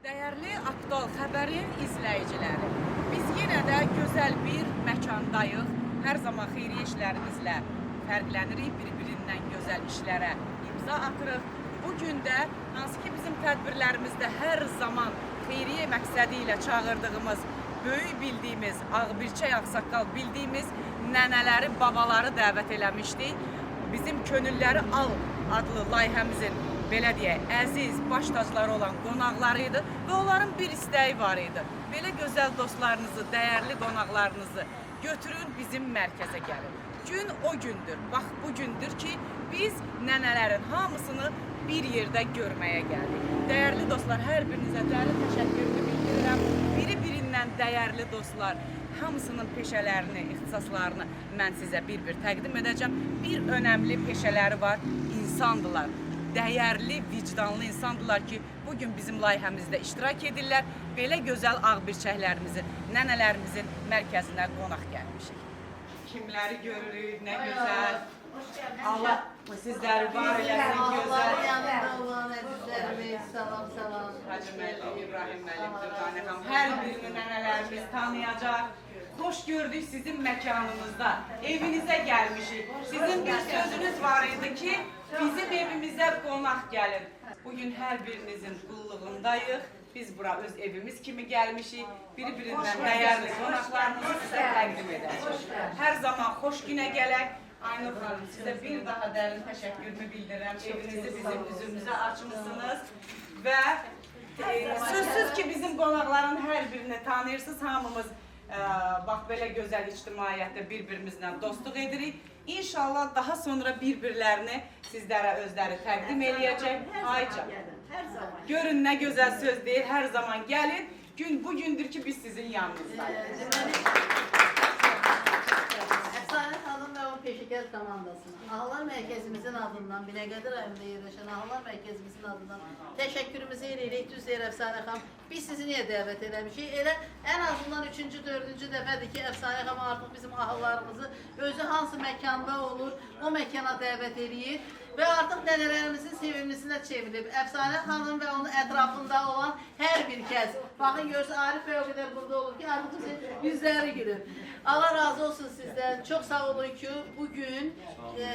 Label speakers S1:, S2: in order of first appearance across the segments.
S1: Değerli Aktual Xəbərin izləyiciləri, biz yenə də gözəl bir məkandayıq. Hər zaman xeyriyyə işlərimizlə fərqlənirik, bir-birindən gözəl işlərə imza atırıq. Bugün də hansı ki bizim tədbirlərimizdə hər zaman xeyriyyə məqsədi ilə çağırdığımız, böyük bildiyimiz, ağbirçək ağsaqqal bildiyimiz nənələri, babaları dəvət eləmişdik. Bizim Könülləri Al adlı layihəmizin belə deyək, əziz, baş tacları olan qonaqlarıydı və onların bir istəyi var idi. Belə gözəl dostlarınızı, dəyərli qonaqlarınızı götürün, bizim mərkəzə gəlin. Gün o gündür, bax bu gündür ki, biz nənələrin hamısını bir yerdə görməyə gəldik. Dəyərli dostlar, hər birinizə dərin təşəkkürümü bildirirəm. Biri-birindən dəyərli dostlar, hamısının peşələrini, ixtisaslarını mən sizə bir-bir təqdim edəcəm. Bir önəmli peşələri var, insandılar. Dəyərli, vicdanlı insandılar ki, bugün bizim layihəmizdə iştirak edirlər. Belə gözəl ağbirçəklərimizin, nənələrimizin mərkəzinə qonaq gəlmişik. Kimləri görürük, nə gözəl. Allah sizləri var eləsin, gözəl.
S2: Salam.
S1: Hacı müəllim, İbrahim müəllim, Dürdanə xanım, hər birini nənələrimiz tanıyacaq. Xoş gördük sizin məkanınızda, evinizə gəlmişik. Sizin bir sözünüz var idi ki, bizim evimizə qonaq gəlin. Bugün hər birinizin qulluğundayıq. Biz bura öz evimiz kimi gəlmişik. Bir-birindən dəyərli qonaqlarımızı sizə təqdim edəcək. Hər zaman xoş günə gələk. Aynur xanım, sizə bir daha dərin təşəkkürümü bildirirəm. Evinizi bizim üzümüzə açmışsınız. Və sözsüz ki, bizim qonaqların hər birini tanıyırsınız. Hamımız bax belə gözəl ictimaiyyətdə bir-birimizlə dostluq edirik. İnşallah daha sonra bir-birlərini sizlərə özləri təqdim eləyəcək. Ayca, görün nə gözəl söz deyir, hər zaman gəlin. Gün bu gündür ki, biz sizin yanınızdayıq.
S2: Əfsanə xanım və o peşəkar komandasına, Ağlar Mərkəzimizin adından, Binəqədi rayonunda yerləşən Ağlar Mərkəzimizin adından təşəkkürümüzü eləyirik. Düz deyir Əfsanə xanım, biz sizi niyə dəvət eləmişik? Elə ən azından 3-cü, 4-cü dəfədir ki, Əfsanə xanım artıq bizim ahıllarımızı özü hansı məkanda olur, o məkana dəvət eləyir və artıq nənələrimizin sevimlisinə çevrilib. Əfsanə xanım və onun ətrafında olan hər bir kəs. Baxın, görürsün, Arif bəy o qədər burada olur ki, artıq bizim yüzləri gülür. Allah razı olsun sizdən. Çox sağ olun ki, bugün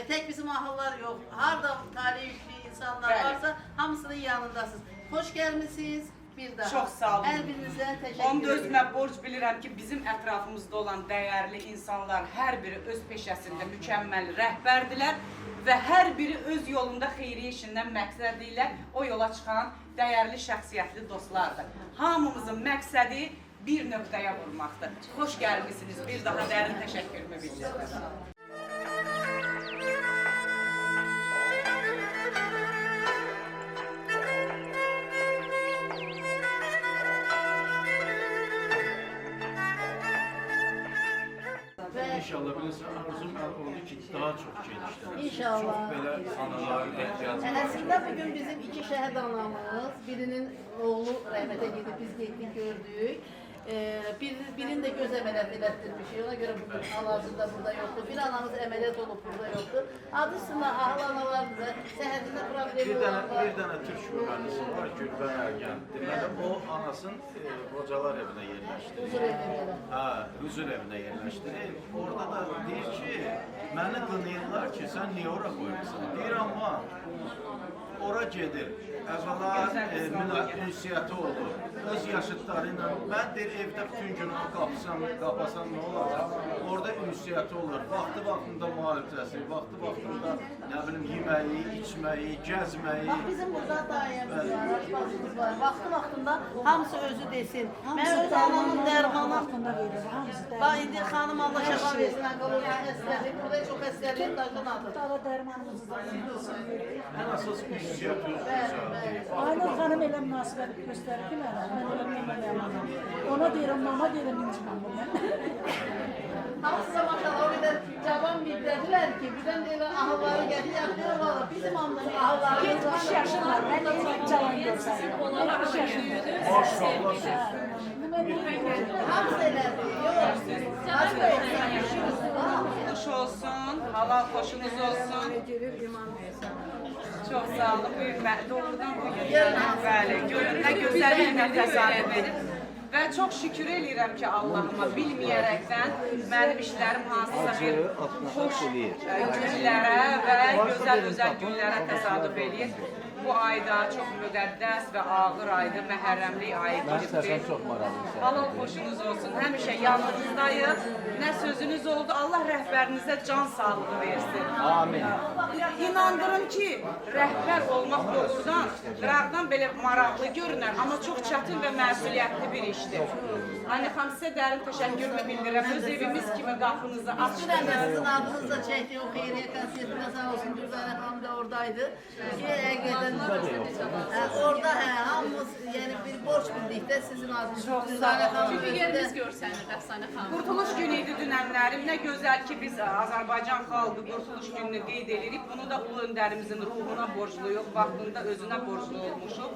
S2: tek bizim ahıllar yox, harda talih yüklü insanlar varsa hamısının yanındasınız. Hoş gəlmişsiniz. Bir daha.
S1: Çox sağ olun.
S2: Hər birinizə təşəkkür
S1: Onu da
S2: ederim.
S1: özümə borc bilirəm ki, bizim ətrafımızda olan dəyərli insanlar hər biri öz peşəsində mükəmməl rəhbərdilər və hər biri öz yolunda xeyriyyə işindən məqsədi ilə o yola çıxan dəyərli şəxsiyyətli dostlardır. Hamımızın məqsədi bir nöqtəyə vurmaqdır. Xoş gəlmişsiniz. Bir daha dərin təşəkkürümü bildirirəm.
S3: İnşallah bilirsən, arzum oldu ki, daha çox genişlənsin.
S2: İnşallah.
S3: Çox belə analarla ehtiyacı var.
S2: Əslində bugün bizim iki şəhid anamız, birinin oğlu rəhmətə gedib, biz getdik gördük. Birinin də göz əməliyyat elətdirmişik, ona görə bugün hal-hazırda burada yoxdur. Bir anamız əməliyyat olub burada yoxdur. Adı üstünə ahıl analarımıza, səhhətində problemi olanlar.
S3: Bir dənə türk mühəndisi var, Gülbən Ərgən. Deməli, o anasını qocalar evinə yerləşdirir.
S2: Huzur evinə.
S3: Hə, huzur evinə yerləşdirir. Orada da deyir ki, məni qınayırlar ki, sən niyə ora qoyursan? Deyir, amma ora gedir. Əvvəla ünsiyyəti olur. Öz yaşıtları ilə. Mən deyir, evdə bütün gün onu qapasan nə olacaq? Orada ünsiyyəti olur. Vaxtı-vaxtında müalicəsi, vaxtı-vaxtında nə bilim, yeməyi, içməyi, gəzməyi.
S2: Bax, bizim burada dairəmiz var, aşpazımız var. Vaxtı-vaxtında hamısı özü desin. Mən öz anamın dərmanı haqqında verir, hamısı dərmanı. Bax, indi xanım Allah şəfa versin, onkoloji xəstəlik, burada çox xəstəlik daşın adır.
S4: Dara dərmanımızı da verir.
S3: Ən əsas ünsiyyəti olur.
S4: Aynur xanım elə münasibət göstərir ki, mən elə məməliyəm. Ona deyirəm, mama deyirəm, inciməm bunu.
S2: Hamısı maşallah o qədər cavan bildilər ki, birdən elə ahılları gəlir, yaxdırım valla bizim hamının ahılları
S4: 70 yaşım var, mən elə cavan görsəm. 70 yaşım var.
S3: Maşallah siz.
S2: hamısı elədir, yox. Başqa
S1: Xoş olsun, halal xoşunuz olsun. Çox sağ olun. Doğrudan bu gün bəli, görün nə gözəl bir təsadüf edib. Və çox şükür eləyirəm ki, Allahıma bilməyərəkdən mənim işlərim hansısa bir xoş günlərə və gözəl günlərə təsadüf eləyir. Bu ayda çox müqəddəs və ağır aydı, məhərrəmlik ayı giribdir. Halal xoşunuz olsun, həmişə yanınızdayıq. Nə sözünüz oldu, Allah rəhbərinizə can sağlığı versin.
S3: Amin.
S1: İnandırım ki, rəhbər olmaq doğrudan, qıraqdan belə maraqlı görünər, amma çox çətin və məsuliyyətli bir işdir. Anne xanım, sizə dərin təşəkkürümü bildirirəm. Öz evimiz kimi qapınızı açdınız.
S2: Sizin adınızla çəkdiyi o xeyriyyə konsertinə sağ olsun, Gülzarə xanım da oradaydı. Ki, həqiqətən orada hamımız yəni bir borc bildik də sizin adınızı Gülzarə xanım.
S5: Çünki yeriniz görsənir Əfsanə xanım.
S1: Qurtuluş günü idi dünənlərim. Nə gözəl ki, biz Azərbaycan xalqı Qurtuluş gününü qeyd edirik. Bunu da ulu öndərimizin ruhuna borcluyuq, vaxtında özünə borclu olmuşuq.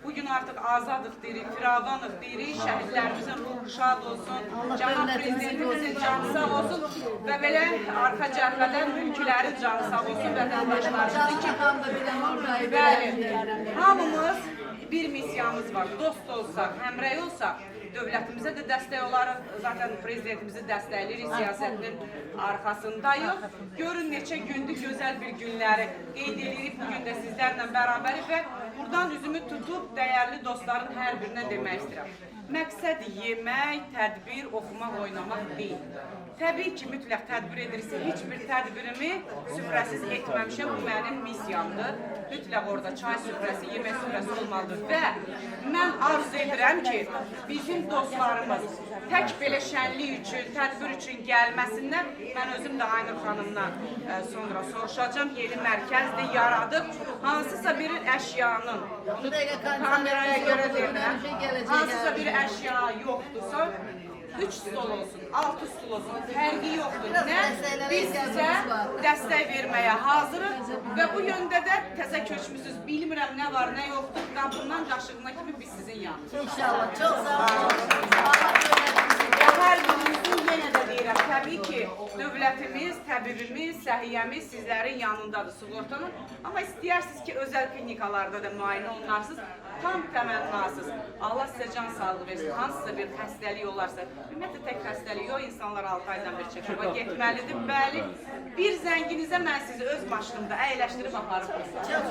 S1: Bugün artıq azadıq deyirik, firavanıq deyirik, şəhidlərimizin ruhu şad olsun, cənab prezidentimizin canı sağ olsun və belə arxa cəbhədən mülklərin canı sağ olsun, vətəndaşlarımızın ki, bəli, hamımız bir misyamız var, dost olsaq, həmrəy olsaq, dövlətimizə də dəstək olarıq, zaten prezidentimizi dəstəkləyirik, siyasətinin arxasındayıq. Görün neçə gündür gözəl bir günləri qeyd edirik, bugün də sizlərlə bərabərik və buradan üzümü tutub dəyərli dostların hər birinə demək istəyirəm. Məqsəd yemək, tədbir, oxumaq, oynamaq deyil. Təbii ki, mütləq tədbir edirsə, heç bir tədbirimi süfrəsiz etməmişəm, bu mənim misyamdır. Mütləq orada çay süfrəsi, yemək süfrəsi olmalıdır və mən arzu edirəm ki, bizim dostlarımız tək belə şənlik üçün, tədbir üçün gəlməsinlər. Mən özüm də Aynur xanımdan sonra soruşacağım, yeni mərkəzdir, yaradıb hansısa bir əşyanın, bunu kameraya görə deyirəm, hansısa bir əşya yoxdursa, 3 stol olsun, 6 stol olsun, fərqi yoxdur. Nə? Biz sizə dəstək verməyə hazırıq və bu yöndə də təzə köçmüsünüz, bilmirəm nə var, nə yoxdur, qabından qaşığına kimi biz sizin yanınızda.
S2: İnşallah, çox sağ olun.
S1: Hər birinizin yenə də deyirəm, təbii ki, dövlətimiz, təbibimiz, səhiyyəmiz sizlərin yanındadır, sığortanın. Amma istəyirsiniz ki, özəl klinikalarda da müayinə olunarsınız, tam təmənnasız. Allah sizə can sağlığı versin, hansısa bir xəstəlik olarsa, ümumiyyətlə tək xəstəlik yox, insanlar 6 aydan bir çəkirə getməlidir, bəli. Bir zənginizə mən sizi öz maşınımda əyləşdirib aparıb.
S2: Çox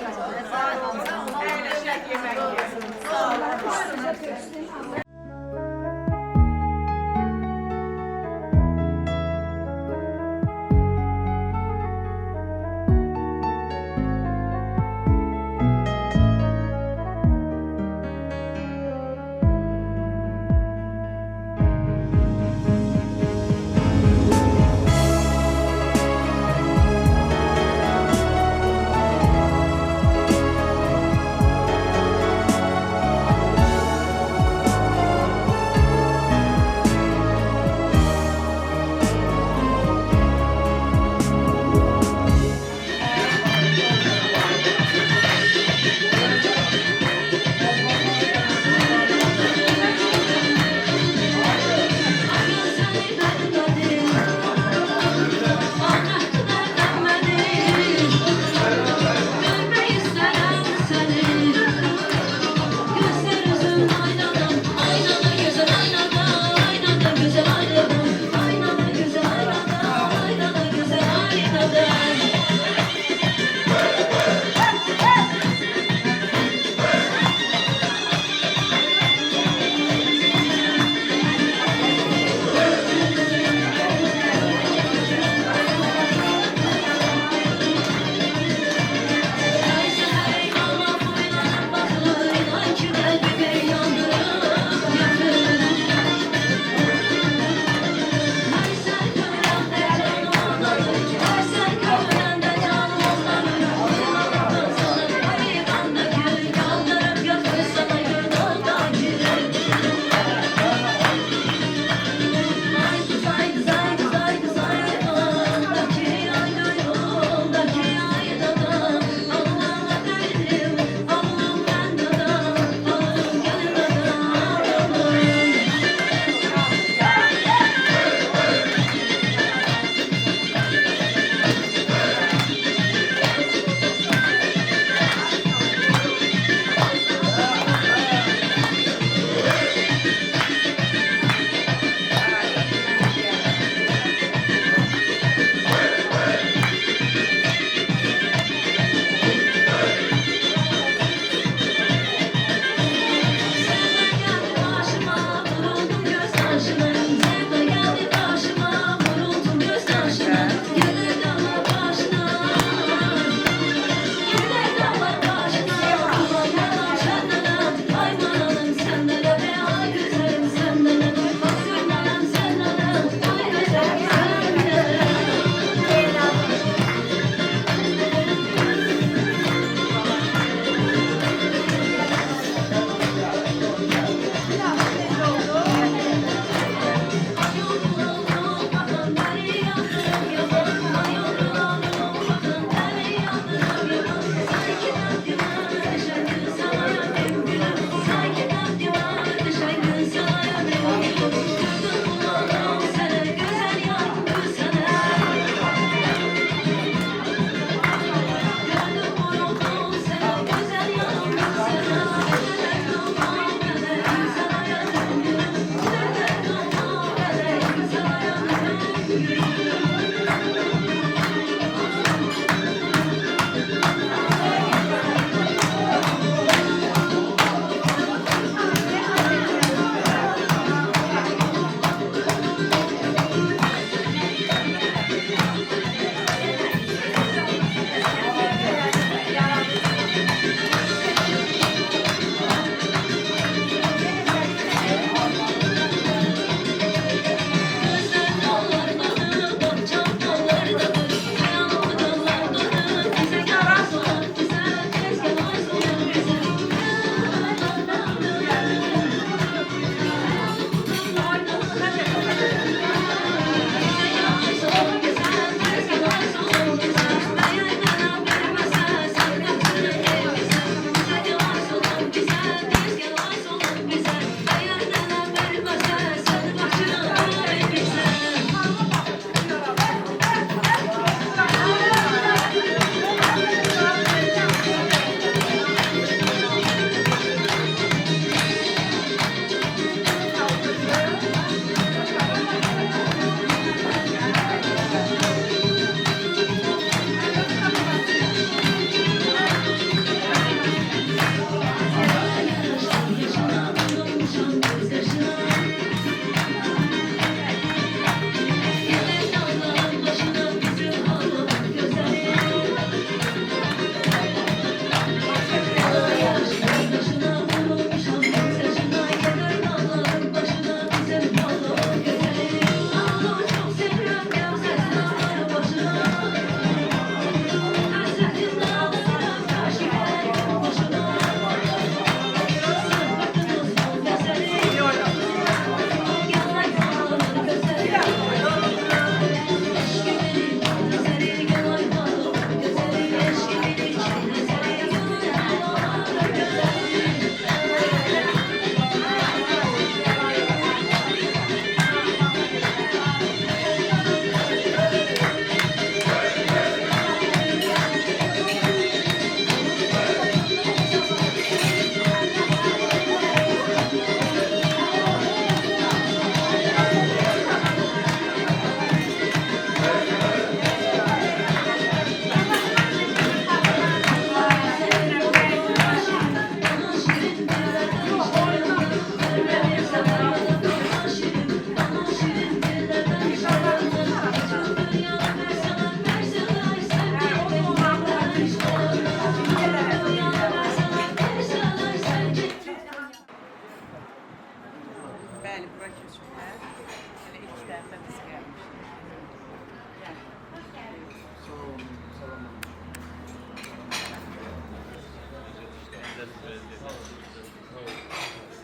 S2: sağ olun.
S1: Əyləşək yemək yiyəsiniz. Sağ olun.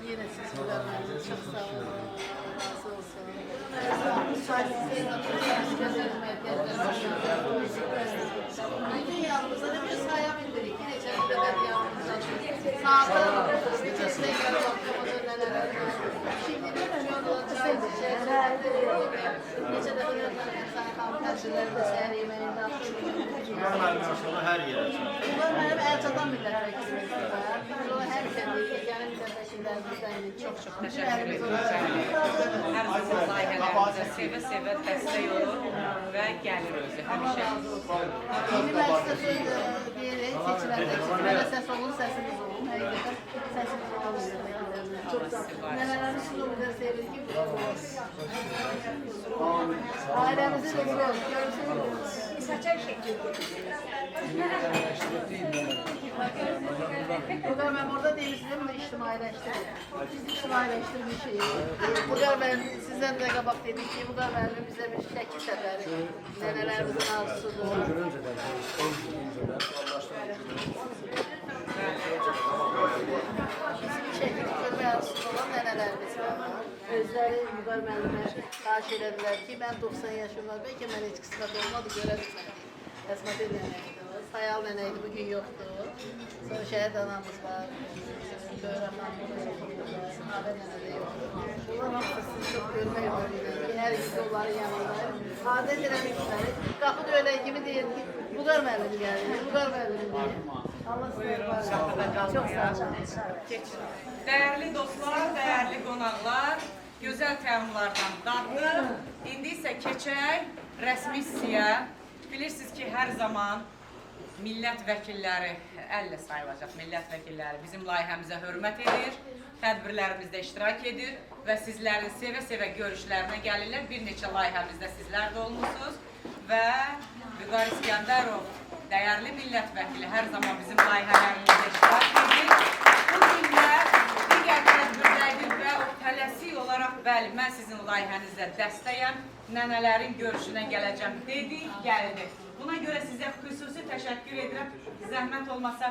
S2: Yine siz güzelmeniz çok sağ olun. Razı olsun. Bugün yanımıza da bir sayam indirdik. Yine içerisinde ben yanımıza. Sağda bütçesine göre bakımını neler var. Şimdi bir yolda çay içeceğiz. Nece de böyle sana kahve tercihlerinde seher yemeğinde
S3: Normal maşallah her yere çıxır.
S2: bunlar benim Erçadan milletvekilimiz var. Biz o hem kendi yani milletvekillerimizden çok
S1: Teşekkür ederim. Her zaman layihələrimize sevə-sevə dəstək olur və gəlirik həmişə.
S2: Yeni mecliste söz diyerek seçilende ses olur, sesimiz olur. Hakikaten sesimiz olur. Çok da. Nelerimiz olur, sevdik ki ailemizi de biliyoruz. Görüşürüz. Bu kadar ben burada değiliz değil mi? İçtimaileştirdik. İçtimaileştirmiş şeyi. Bu kadar ben sizden de kabak dedik ki bu kadar ben bize bir şekil seferi. Nenelerimizin arzusudur. Bizim şekil görme arzusu olan nenelerimiz var. Özleri Müqar müəllimə xahiş elədilər ki, mən 90 yaşım var, bəlkə mən heç qismət olmadı, görə bilmədim. Əsmət nənəydi, Sayal nənəydi, bugün yoxdur. Sonra şəhid anamız var, Böyrəm anamız var, Naber nənə də yoxdur. Bunlar hamısı sizi çox görmək ümidiylə ki, hər ikisi onların yanındayım. Adət eləmişləri, qapı döyülən kimi deyir ki, Müqar müəllim gəlir, Müqar müəllim deyir. Allah sizə çok sağ olun.
S1: Değerli dostlar, değerli qonaqlar, gözəl təamlardan dadlı. İndi isə keçək rəsmi hissəyə. Bilirsiniz ki, hər zaman millət vəkilləri, əllə sayılacaq millət vəkilləri bizim layihəmizə hörmət edir, tədbirlərimizdə iştirak edir və sizlərin sevə-sevə görüşlərinə gəlirlər. Bir neçə layihəmizdə sizlər də olmuşsunuz və Vüqar İskəndərov, dəyərli millət vəkili, hər zaman bizim layihələrimizdə iştirak edir. Bu günlər digər tədbirlərdir və tələsik olaraq, bəli, mən sizin layihənizdə dəstəyəm, nənələrin görüşünə gələcəm dedi, gəldi. Buna görə sizə xüsusi təşəkkür edirəm. Zəhmət olmasa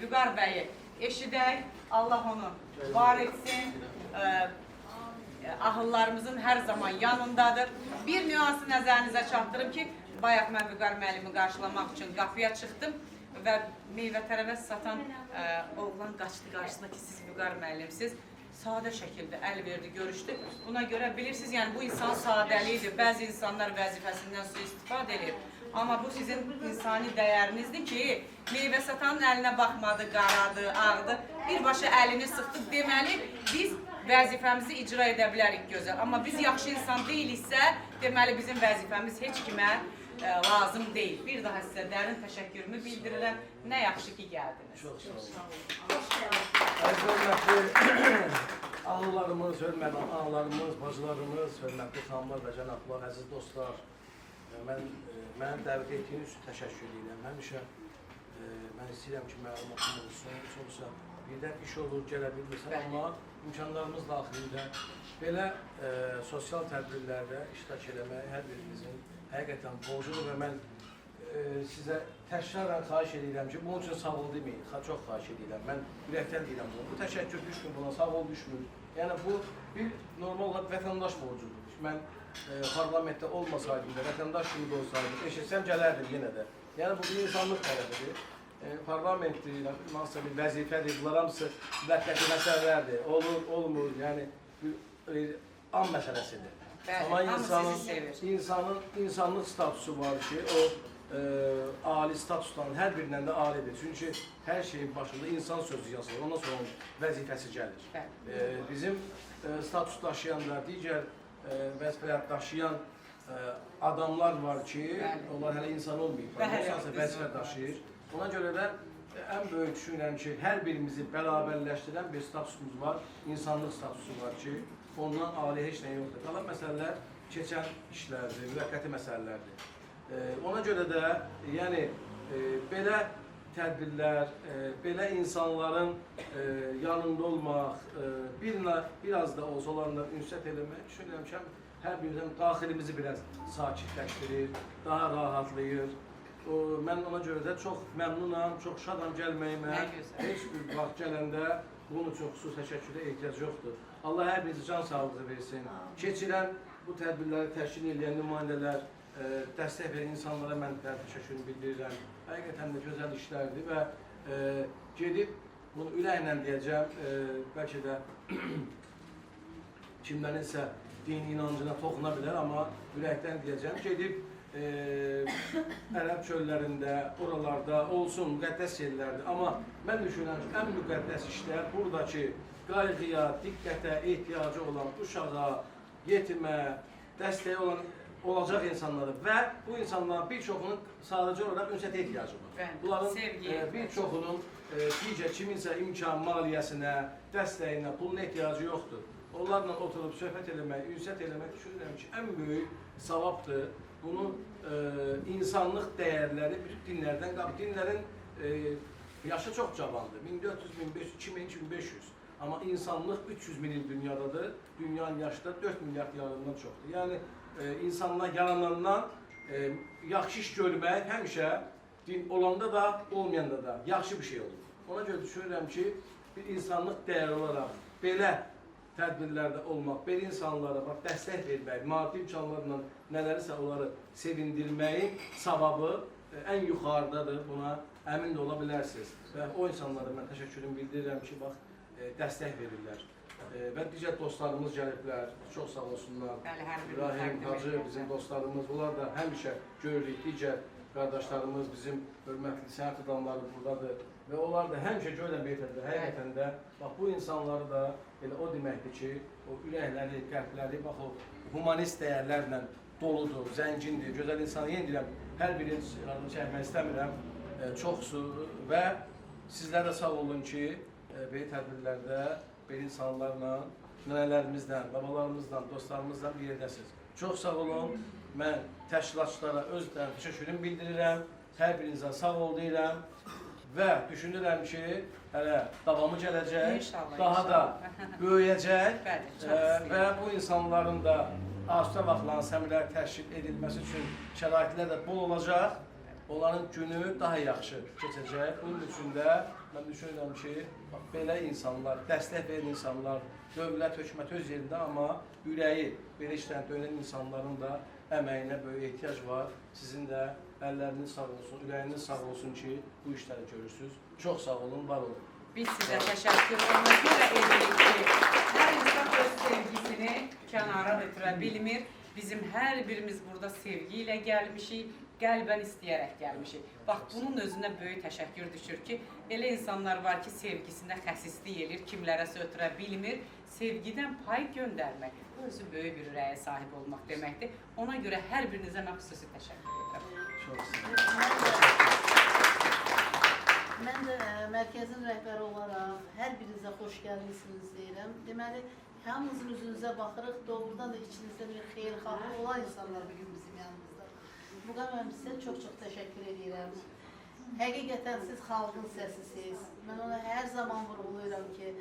S1: Vüqar bəyi eşidək, Allah onu var etsin. Ahıllarımızın hər zaman yanındadır. Bir nüansı nəzərinizə çatdırım ki, bayaq mən Vüqar müəllimi qarşılamaq üçün qapıya çıxdım və meyvə tərəvəz satan oğlan qaçdı qarşısında ki, siz Vüqar müəllimsiz. Sadə şəkildə əl verdi, görüşdü. Buna görə bilirsiniz, yəni bu insan sadəlidir. Bəzi insanlar vəzifəsindən sui-istifadə edir. Amma bu sizin insani dəyərinizdir ki, meyvə satanın əlinə baxmadı, qaradı, ağdı. Birbaşa əlini sıxdı. Deməli, biz vəzifəmizi icra edə bilərik gözəl. Amma biz yaxşı insan deyiliksə, deməli bizim vəzifəmiz heç kimə lazım deyil. Bir daha sizə dərin təşəkkürümü bildirirəm. Nə yaxşı ki, gəldiniz.
S6: Çox sağ olun. Hörmətli ağalarımız, hörmətli analarımız, bacılarımız, hörmətli xanımlar və cənablar, əziz dostlar, məni dəvət etdiyiniz üçün təşəkkür edirəm. Həmişə mən istəyirəm ki, məlumatım olsun, olsa birdən iş olur, gələ bilmirsən, amma imkanlarımız daxilində belə sosial tədbirlərdə iştirak eləmək hər birimizin həqiqətən borcudur və mən sizə təkrarən xahiş edirəm ki, bunun üçün sağ ol deməyin, çox xahiş edirəm. Mən ürəkdən deyirəm bunu. Bu təşəkkür düşmür buna, sağ ol düşmür. Yəni bu bir normal olaraq vətəndaş borcudur. Mən parlamentdə olmasaydım da, vətəndaş kimi də olsaydım, eşitsəm gələrdim yenə də. Yəni bu bir insanlıq tələbidir. Parlamentdir, hansısa bir vəzifədir, bunlar hamısı müvəqqəti məsələlərdir. Olur, olmur, yəni an məsələsidir. Amma insanlıq statusu var ki, o ali statusların hər birindən də alidir. Çünki hər şeyin başında insan sözü yazılır, ondan sonra onun vəzifəsi gəlir. Bizim status daşıyan da, digər vəzifələr daşıyan adamlar var ki, onlar hələ insan olmayıb, vəzifə daşıyır. Ona görə də ən böyük düşünürəm ki, hər birimizi bərabərləşdirən bir statusumuz var, insanlıq statusu var ki, ondan ali heç nə yoxdur. Qalan məsələlər keçən işlərdir, müvəqqəti məsələlərdir. Ona görə də, yəni, belə tədbirlər, belə insanların yanında olmaq, biraz da olsa onlarla ünsiyyət eləmək, düşünürəm ki, hər birimizdən daxilimizi biraz sakitləşdirir, daha rahatlayır. Mən ona görə də çox məmnunam, çox şadam gəlməyimə.
S1: Nə gözəl.
S6: Heç bir vaxt gələndə bunun üçün xüsusi təşəkkürə ehtiyac yoxdur. Allah hər birinizi can sağlığı versin. Keçirən bu tədbirləri təşkil edən nümayəndələr, dəstək verən insanlara mən təşəkkürümü bildirirəm. Həqiqətən də gözəl işlərdir və gedib bunu ürəklə deyəcəm, bəlkə də kimlərinsə dini inancına toxuna bilər, amma ürəkdən deyəcəm, gedib Ərəb çöllərində, oralarda olsun, müqəddəs yerlərdir. Amma mən düşünürəm ki, ən müqəddəs işlər buradakı qayğıya, diqqətə, ehtiyacı olan uşağa, yetimə, dəstəyi olan olacaq insanları və bu insanların bir çoxunun sadəcə olaraq ünsiyyətə ehtiyacı var. Bunların bir çoxunun digər kiminsə imkan, maliyyəsinə, dəstəyinə, pulun ehtiyacı yoxdur. Onlarla oturub söhbət eləmək, ünsiyyət eləmək düşünürəm ki, ən böyük savabdır. Bunu insanlıq dəyərləri bütün dinlərdən qabı. Dinlərin yaşı çox cavandır. 1400, 1500, 2000, 2500. Amma insanlıq 300 min il dünyadadır. Dünyanın yaşı da 4 milyard yarımdan çoxdur. Yəni insanlar yaranandan yaxşı iş görmək həmişə din olanda da, olmayanda da yaxşı bir şey olur. Ona görə düşünürəm ki, bir insanlıq dəyəri olaraq belə tədbirlərdə olmaq, belə insanlara dəstək vermək, maddi imkanlarla nələrisə onları sevindirməyin savabı ən yuxarıdadır. Buna əmin də ola bilərsiniz. Və o insanlara mən təşəkkürümü bildirirəm ki, dəstək verirlər. Və digər dostlarımız gəliblər, çox sağ olsunlar. İbrahim, Hacı, bizim dostlarımız, bunlar da həmişə görürük. Digər qardaşlarımız, bizim hörmətli sənət adamları buradadır. Və onlar da həmişə görülən beytədir. Həqiqətən də, bu insanları da elə o deməkdir ki, o ürəkləri, qəlbləri, o humanist dəyərlərlə doludur, zəngindir, gözəl insanı yenə deyirəm, hər birini adını çəkmək istəmirəm, çoxsudur və sizlər də sağ olun ki, belə tədbirlərdə, belə insanlarla, nənələrimizdən, babalarımızdan, dostlarımızdan bir yerdəsiniz. Çox sağ olun, mən təşkilatçılara özdən təşəkkürümü bildirirəm, hər birinizə sağ ol deyirəm və düşünürəm ki, hələ davamı gələcək, daha da böyüyəcək və bu insanların da arzuda vaxtların səmirləri təşkil edilməsi üçün şəraitlər də bol olacaq, onların günü daha yaxşı keçəcək. Bunun üçün də mən düşünürəm ki, belə insanlar, dəstək verən insanlar, dövlət, hökumət öz yerində, amma ürəyi belə işlən dönən insanların da əməyinə böyük ehtiyac var. Sizin də əlləriniz sağ olsun, ürəyiniz sağ olsun ki, bu işləri görürsünüz. Çox sağ olun, var olun.
S1: Biz sizə təşəkkür edirik ki, hər insan öz sevgisini kənara ötürə bilmir. Bizim hər birimiz burada sevgi ilə gəlmişik, qəlbən istəyərək gəlmişik. Bax, bunun özünə böyük təşəkkür düşür ki, elə insanlar var ki, sevgisində xəsislik edir, kimlərəsə ötürə bilmir. Sevgidən pay göndərmək, bu özü böyük bir ürəyə sahib olmaq deməkdir. Ona görə hər birinizə mən xüsusi təşəkkür edirəm.
S6: Çox sağ olun.
S2: Mən də mərkəzin rəhbəri olaraq hər birinizə xoş gəlmişsiniz deyirəm. Deməli, hamımızın üzünüzə baxırıq, doğrudan da içinizdə bir xeyirxahı olan insanlar bugün bizim yanımızda. Bu qədər mən sizə çox-çox təşəkkür edirəm. Həqiqətən siz xalqın səsisiniz. Mən ona hər zaman vurğulayıram ki,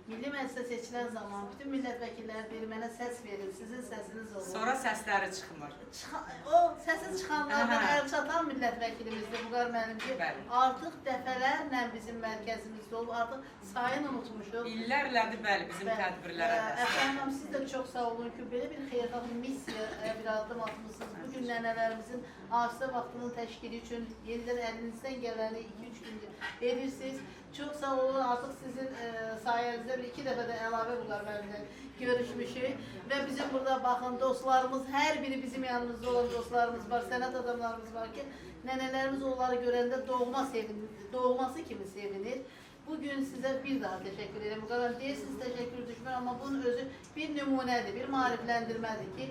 S2: Milli Məclisə seçilən zaman bütün millət vəkilləri deyir, mənə səs verin, sizin səsiniz olur.
S1: Sonra səsləri çıxmır.
S2: O səsi çıxanlardan əl çatan millət vəkilimizdir, Vüqar müəllim ki, artıq dəfələrlə bizim mərkəzimizdə olub, artıq sayını unutmuşuq.
S1: İllərlədir, bəli, bizim tədbirlərə dəstək.
S2: Əfəndim, siz də çox sağ olun ki, belə bir xeyirxah missiya bir addım atmışsınız. Bugün nənələrimizin hadisə vaxtının təşkili üçün yenidən əlinizdən gələni 2-3 gündür edirsiniz. Çox sağ olun, artıq sizin sayənizdə bir-iki dəfə də əlavə Vüqar müəllimlə görüşmüşük və bizim burada baxın, dostlarımız, hər biri bizim yanımızda olan dostlarımız var, sənət adamlarımız var ki, nənələrimiz onları görəndə doğması kimi sevinir. Bugün sizə bir daha təşəkkür ederim. Vüqar müəllim, deyirsiniz təşəkkür düşmür, amma bunun özü bir nümunədir, bir maarifləndirmədir ki,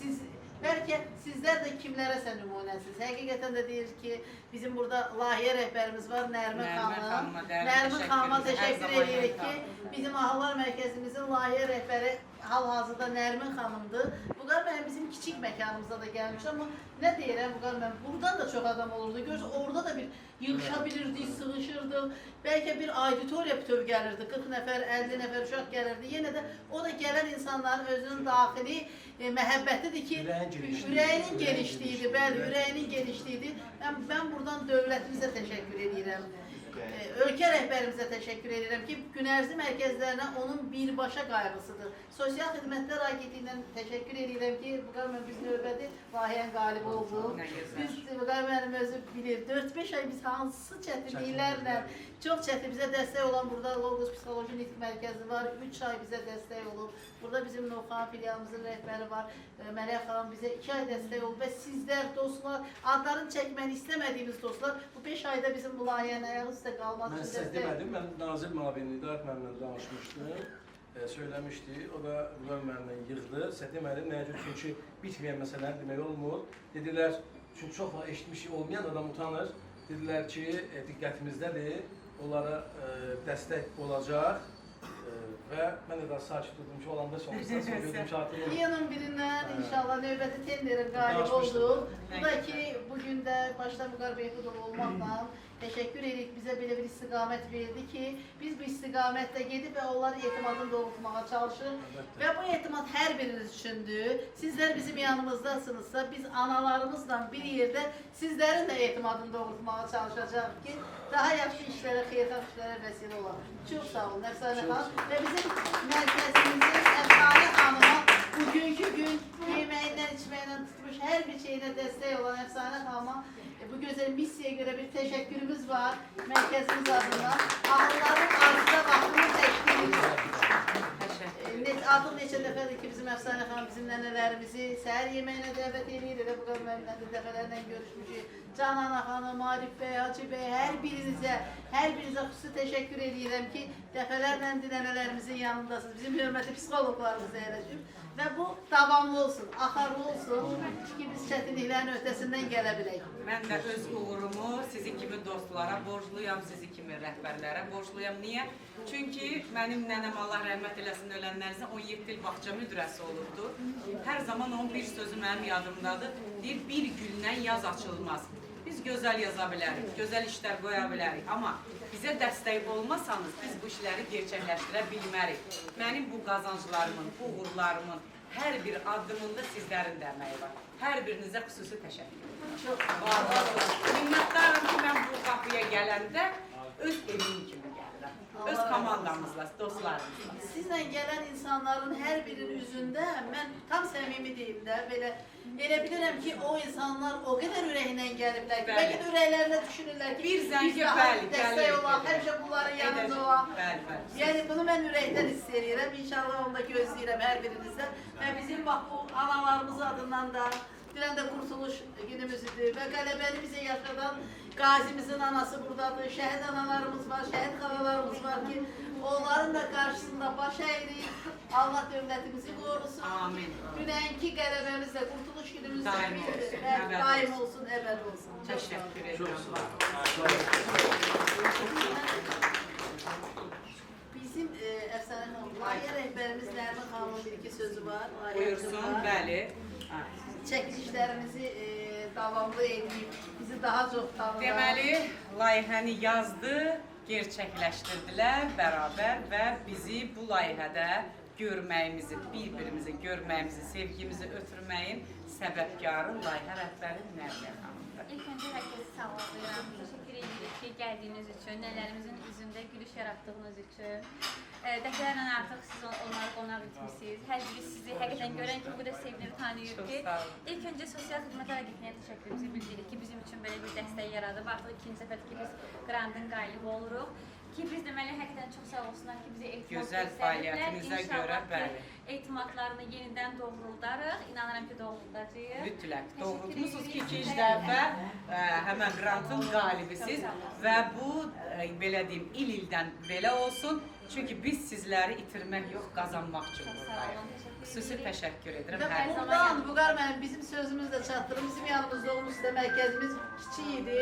S2: siz bəlkə sizlər də kimlərəsə nümunəsiz. Həqiqətən də deyir ki, bizim burada layihə rəhbərimiz var, Nərmin xanım. Nərmin xanıma təşəkkür edirik ki, bizim Ahıllar Mərkəzimizin layihə rəhbəri hal-hazırda Nərmin xanımdır. Vüqar müəllim bizim kiçik məkanımıza da gəlmiş, amma nə deyirəm Vüqar müəllim, buradan da çox adam olurdu. Görürsə, orada da bir yığışa bilirdik, sığışırdıq. olmuşduq. Bəlkə bir auditoriya bütöv gəlirdi, 40 nəfər, 50 nəfər uşaq gəlirdi. Yenə də o da gələn insanların özünün daxili məhəbbətidir ki, ürəyinin genişliyidir, bəli, ürəyinin genişliyidir. Mən buradan dövlətimizə təşəkkür edirəm. Ölkə rəhbərimizə təşəkkür edirəm ki, gün ərzli mərkəzlərinə onun birbaşa qayğısıdır. Sosial Xidmətlər Agentliyindən təşəkkür edirəm ki, Vüqar müəllim biz növbəti layihənin qalibi olduq. Biz Vüqar müəllim özü bilir, 4-5 ay biz hansı çətinliklərlə, çox çətin bizə dəstək olan burada Logos Psixoloji Nitq Mərkəzi var, 3 ay bizə dəstək olub. Burada bizim Novxan filialımızın rəhbəri var, Mələk xanım bizə 2 ay dəstək olub və sizlər, dostlar, adların çəkməni istəmədiyimiz dostlar, bu 5 ayda bizim bu layihənin ayağı üstə qalmaq
S6: Mən sizə demədim, mən Nazir müavini İdarət müəllimlə danışmışdım, söyləmişdi, o da Vüqar müəllimlə yığdı. Sizə demədim, nəyə görə? Çünki bitməyən məsələni demək olmur. Dedilər, çünki çox eşitmişik olmayan adam utanır. Dedilər ki, diqqətimizdədir, onlara dəstək olacaq. Və mən də daha sakit durdum ki, olanda sonrasında söylədim ki, artıq...
S2: İyunun birindən inşallah növbəti tenderin qalib olduq. Bu da ki, bugün də başda Vüqar Beyxudov olmaqla təşəkkür edirik, bizə belə bir istiqamət verdi ki, biz bu istiqamətlə gedib və onları etimadını doğrultmağa çalışırıq. Və bu etimad hər biriniz üçündür. Sizlər bizim yanımızdasınızsa, biz analarımızla bir yerdə sizlərin də etimadını doğrultmağa çalışacağıq ki, daha yaxşı işlərə, xeyirxah işlərə vəsilə olaq. Çox sağ olun, Əfsanə xanım. Və bizim mərkəzimizin Əfsanə xanıma bugünkü gün yeməyindən, içməyindən tutmuş hər bir şeyinə dəstək olan Əfsanə xanıma bu gözəl missiyaya görə bir təşəkkürümüz var mərkəzimiz adından. Ağılların arzuda vaxtını təşkil edir. Artıq neçə dəfədir ki, bizim Əfsanə xanım bizim nənələrimizi səhər yeməyinə dəvət edir. Elə bu qövməmlə də dəfələrlə görüşmüşük. Can Ana xanım, Arif bəy, Hacı bəy, hər birinizə xüsusi təşəkkür edirəm ki, dəfələrlə nənələrimizin yanındasınız. Bizim hörmətli psixoloqlarımız əyləşib. Və bu davamlı olsun, axarlı olsun ki, biz çətinliklərin öhdəsindən gələ bilək.
S1: Mən də öz uğurumu sizi kimi dostlara borcluyam, sizi kimi rəhbərlərə borcluyam. Niyə? Çünki mənim nənəm Allah rəhmət eləsin ölənlərinizə 17 il bağça müdürəsi olubdur. Hər zaman onun bir sözü mənim yadımdadır. Deyir, bir güldən yaz açılmaz. Biz gözəl yaza bilərik, gözəl işlər qoya bilərik. Amma bizə dəstək olmasanız biz bu işləri gerçəkləşdirə bilmərik. Mənim bu qazanclarımın, uğurlarımın hər bir addımında sizlərin də əməyi var. Hər birinizə xüsusi təşəkkür edirəm. Minnətdarım ki, mən bu qapıya gələndə öz evim kimi gəlirəm. Öz komandamızla, dostlarımızla.
S2: Sizlə gələn insanların hər birinin üzündə mən tam səmimi deyim də, elə bilirəm ki, o insanlar o qədər ürəyindən gəliblər ki, bəlkə də ürəklərində düşünürlər ki,
S1: bir zəngə bəli,
S2: dəstək olaq, həmişə bunların yanında olaq.
S1: Bəli.
S2: Yəni bunu mən ürəkdən hiss edirəm, inşallah onu da gözləyirəm hər birinizdən. Və bizim bax bu analarımız adından da bir də qurtuluş günümüzdür və qələbəni bizə yaşadan qazimizin anası buradadır, şəhid analarımız var, şəhid xalalarımız var ki, onların da qarşısında baş əyirik. Allah dövlətimizi qorusun.
S1: Amin.
S2: Dünənki qələbəmiz də, qurtuluş günümüz də
S1: daim
S2: olsun, əbəd olsun.
S1: Təşəkkür edirəm.
S2: Bizim Əfsanə xanım, layihə rəhbərimiz Nərmin xanımın bir-iki sözü var.
S1: Buyursun, bəli.
S2: Çəkilişlərimizi davamlı edib, bizi daha çox tanıdılar.
S1: Deməli, layihəni yazdı, gerçəkləşdirdilər bərabər və bizi bu layihədə görməyimizi, bir-birimizi görməyimizi, sevgimizi ötürməyin səbəbkarı layihə rəhbəri Nərmin xanımdır.
S7: İlk öncə hər kəsi salamlayıram. Təşəkkür edirik ki, gəldiyiniz üçün, nələrimizin üzündə gülüş yaratdığınız üçün. Dəfələrlə artıq siz onları qonaq etmişsiniz. Hər biri sizi həqiqətən görən ki, bu da sevinir, tanıyır ki, ilk öncə Sosial Xidmətlər Agentliyiyə təşəkkürümüzü bildiririk ki, bizim üçün belə bir dəstək yaradıb. Artıq ikinci səfərdir ki, biz qrantın qalibi oluruq. Ki biz deməli həqiqətən çox sağ olsunlar ki, bizə etimad
S1: gözəl fəaliyyətinizə görə bəli.
S7: Etimadlarını yenidən doğruldarıq. İnanıram ki, doğruldacağıq.
S1: Mütləq. Doğrultmusunuz ki, ikinci dəfə həmən qrantın qalibisiz və bu, belə deyim, il-ildən belə olsun. Çünki biz sizləri itirmək yox, qazanmaq üçün buradayıq. Xüsusi təşəkkür edirəm hər zaman.
S2: Buradan Vüqar müəllim bizim sözümüz də çatdırır. Bizim yanımızda olmuş da mərkəzimiz kiçik idi.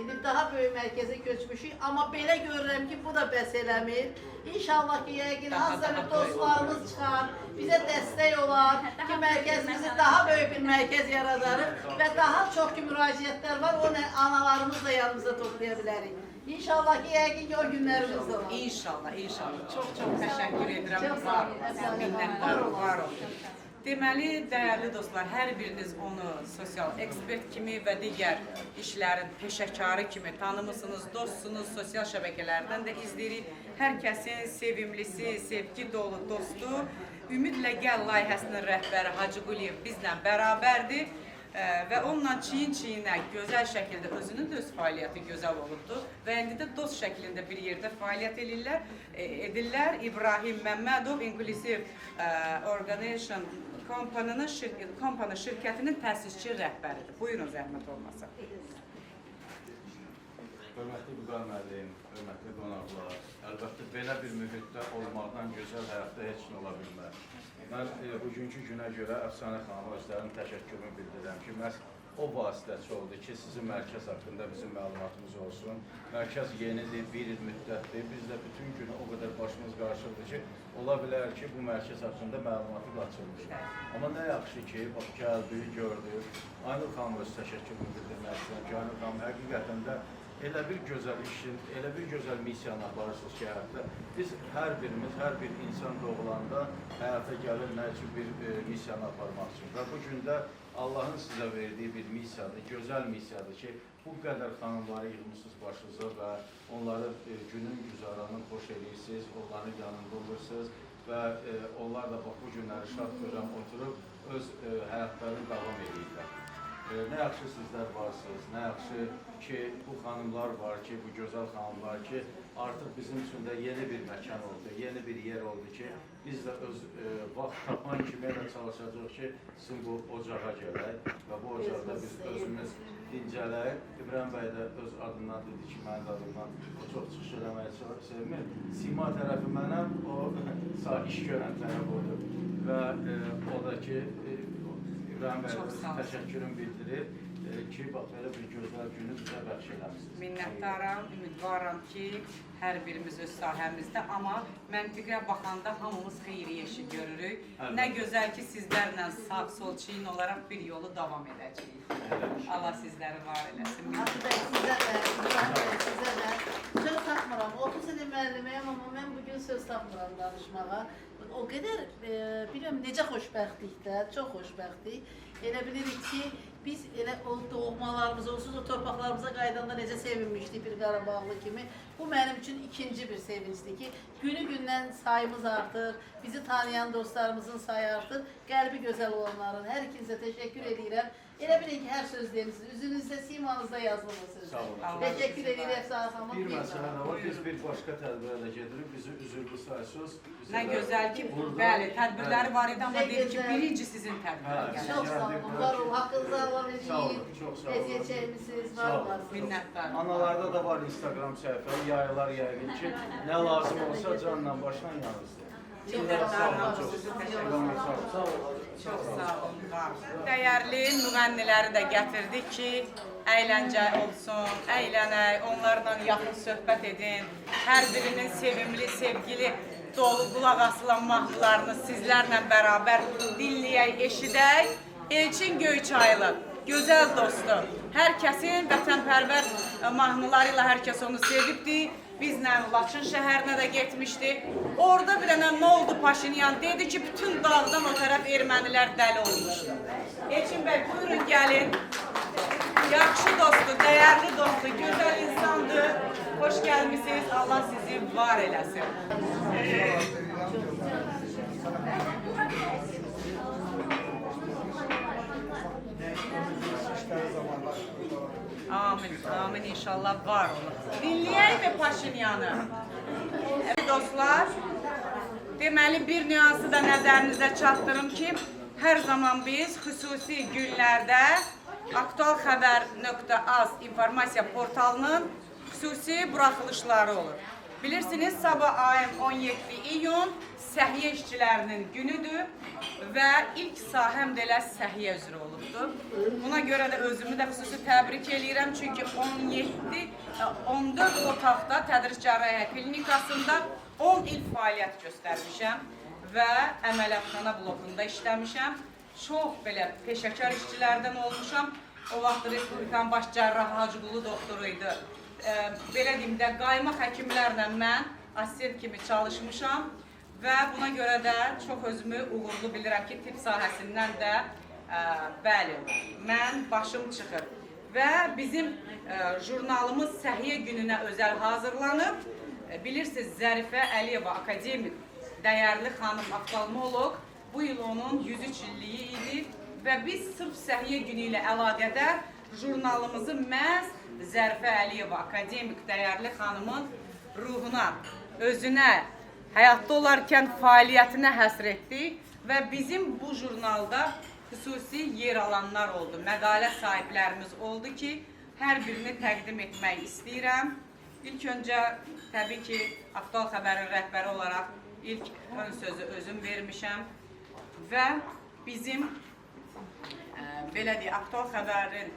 S2: İndi daha böyük mərkəzə köçmüşük. Amma belə görürəm ki, bu da bəs eləmir. İnşallah ki, yəqin hansısa bir dostlarımız çıxar, bizə dəstək olar ki, mərkəzimizi daha böyük bir mərkəz yaradarıq və daha çox ki, müraciətlər var, o analarımız da yanımıza toplaya bilərik. İnşallah ki yəqin ki o günlərimiz də var.
S1: İnşallah, inşallah. Çox təşəkkür edirəm.
S2: Çox sağ
S1: Var
S2: olun.
S1: olun. Minnətdarım, var olun. Deməli, dəyərli dostlar, hər biriniz onu sosial ekspert kimi və digər işlərin peşəkarı kimi tanımısınız, dostsunuz, sosial şəbəkələrdən də izləyirik. Hər kəsin sevimlisi, sevgi dolu dostu, Ümidlə Gəl layihəsinin rəhbəri Hacı Quliyev bizlə bərabərdir və onunla çiyin-çiyinə gözəl şəkildə özünün də öz fəaliyyəti gözəl olubdur və indi də dost şəklində bir yerdə fəaliyyət edirlər. İbrahim Məmmədov Inclusive Organization Company şirkətinin təsisçi rəhbəridir. Buyurun, zəhmət olmasa.
S3: Hörmətli Vüqar müəllim, hörmətli qonaqlar, əlbəttə belə bir mühitdə olmaqdan gözəl həyatda heç nə ola bilməz. Mən bugünkü günə görə Əfsanə xanıma özlərinin təşəkkürümü bildirirəm ki, məhz o vasitəçi oldu ki, sizin mərkəz haqqında bizim məlumatımız olsun. Mərkəz yenidir, bir il müddətdir. Biz də bütün günü o qədər başımız qarşıdır ki, ola bilər ki, bu mərkəz haqqında məlumatı qaçırmışıq. Amma nə yaxşı ki, bax, gəldik, gördük. Aynur xanım öz təşəkkürümü bildirmək istəyirəm ki, Aynur xanım həqiqətən də elə bir gözəl işin, elə bir gözəl missiyanı aparırsınız ki, həyatda. Biz hər birimiz, hər bir insan doğulanda həyata gəlir nə üçün bir missiyanı aparmaq üçün. Və bu gün də Allahın sizə verdiyi bir missiyadır, gözəl missiyadır ki, bu qədər xanımları yığmışsınız başınıza və onları günün güzaranını xoş edirsiniz, onların yanında olursunuz və onlar da bax, bu günləri şad görəm oturub öz həyatlarını davam edirlər. Nə yaxşı sizlər varsınız, nə yaxşı ki, bu xanımlar var ki, bu gözəl xanımlar ki, artıq bizim üçün də yeni bir məkan oldu, yeni bir yer oldu ki, biz də öz vaxt tapan kimi elə çalışacaq ki, sizin bu ocağa gələk və bu ocaqda biz özümüz dincələk. İbrahim bəy də öz adından dedi ki, mənim adımdan o çox çıxış eləməyi çox sevmir. Sima tərəfi mənəm, o iş görən tərəf odur və o da ki, İbrahim bəy təşəkkürüm bildirir ki, bax, belə bir gözəl günü bizə bəxş eləmişsiniz.
S1: Minnətdaram, ümidvaram ki, hər birimiz öz sahəmizdə, amma məntiqə baxanda hamımız xeyiriyyə işi görürük. Nə gözəl ki, sizlərlə sağ-sol çiyin olaraq bir yolu davam edəcəyik. Allah sizləri var eləsin.
S2: Hacı bəy, sizə də söz tapmıram. 30 ilin müəlliməyəm, amma mən bugün söz tapmıram danışmağa. O qədər, bilməm, necə xoşbəxtlikdə, çox xoşbəxtlik. Elə bilirik ki, biz elə o doğmalarımıza, onsuz o torpaqlarımıza qaydanda necə sevinmişdik bir Qarabağlı kimi. Bu mənim üçün ikinci bir sevincdir ki, günü-gündən sayımız artır, bizi tanıyan dostlarımızın sayı artır, qəlbi gözəl olanların. Hər ikinizə təşəkkür edirəm. Elə bilin ki, hər sözləriniz üzünüzdə, simanızda yazılır o sözlər.
S3: Sağ olun.
S2: Təşəkkür edirəm Əfsanə xanım.
S3: Bir məsələ də var, biz bir başqa tədbirə də gedirik, bizi üzürlü saysız.
S1: Nə gözəl ki, bəli, tədbirləri var idi, amma deyir ki, birinci sizin tədbirlər.
S2: Çox sağ olun, var olun, haqqınızı Allah
S3: Sağ olun,
S2: edin.
S3: çox sağ olun.
S2: Əziyyət çəkmişsiniz, var olasınız.
S1: Minnətdaram.
S3: Analarda da var Instagram səhifə, yayılar yəqin ki, nə lazım olsa canla başla yanınızda.
S1: Minnətdaram. Çox sağ olun, var. Dəyərli müğənniləri də gətirdik ki, əyləncə olsun, əylənək, onlarla yaxın söhbət edin. Hər birinin sevimli, sevgili, dolu qulaq asılan mahnılarını sizlərlə bərabər dinləyək, eşidək. Elçin Göyçaylı, gözəl dostum, hər kəsin vətənpərvər mahnıları ilə hər kəs onu sevibdir. Bizlə Laçın şəhərinə də getmişdi. Orada bir dənə nə oldu Paşinyan dedi ki, bütün dağdan o tərəf ermənilər dəli olmuşdu. Elçin bəy, buyurun gəlin. Yaxşı dostdur, dəyərli dostdur, gözəl insandır. Xoş gəlmişsiniz, Allah sizi var eləsin. Amin, amin inşallah var olun. Dinləyək mi Paşinyanı? Evet dostlar, deməli bir nüansı da nəzərinizə çatdırım ki, hər zaman biz xüsusi günlərdə aktualxəbər.az informasiya portalının xüsusi buraxılışları olur. Bilirsiniz, sabah ayın 17 iyun səhiyyə işçilərinin günüdür və ilk sahəm də elə səhiyyə üzrə olubdur. Buna görə də özümü də xüsusi təbrik eləyirəm, çünki 14 otaqda Tədris Cərrahiyyə Klinikasında 10 il fəaliyyət göstərmişəm və əməliyyatxana blokunda işləmişəm. Çox belə peşəkar işçilərdən olmuşam. O vaxt Respublikanın baş cərrahı Hacıqulu doktoru idi. belə deyim də, qaymaq həkimlərlə mən assistent kimi çalışmışam və buna görə də çox özümü uğurlu bilirəm ki, tibb sahəsindən də bəli, mən başım çıxır. Və bizim jurnalımız Səhiyyə gününə özəl hazırlanıb. Bilirsiniz, Zərifə Əliyeva akademik, dəyərli xanım oftalmoloq, bu il onun 103 illiyi idi və biz sırf Səhiyyə günü ilə əlaqədar jurnalımızı məhz Zərifə Əliyeva akademik, dəyərli xanımın ruhuna, özünə, həyatda olarkən fəaliyyətinə həsr etdik və bizim bu jurnalda xüsusi yer alanlar oldu, məqalə sahiblərimiz oldu ki, hər birini təqdim etmək istəyirəm. İlk öncə, təbii ki, Aktual Xəbərin rəhbəri olaraq ilk ön sözü özüm vermişəm və bizim, belə deyək, Aktual Xəbərin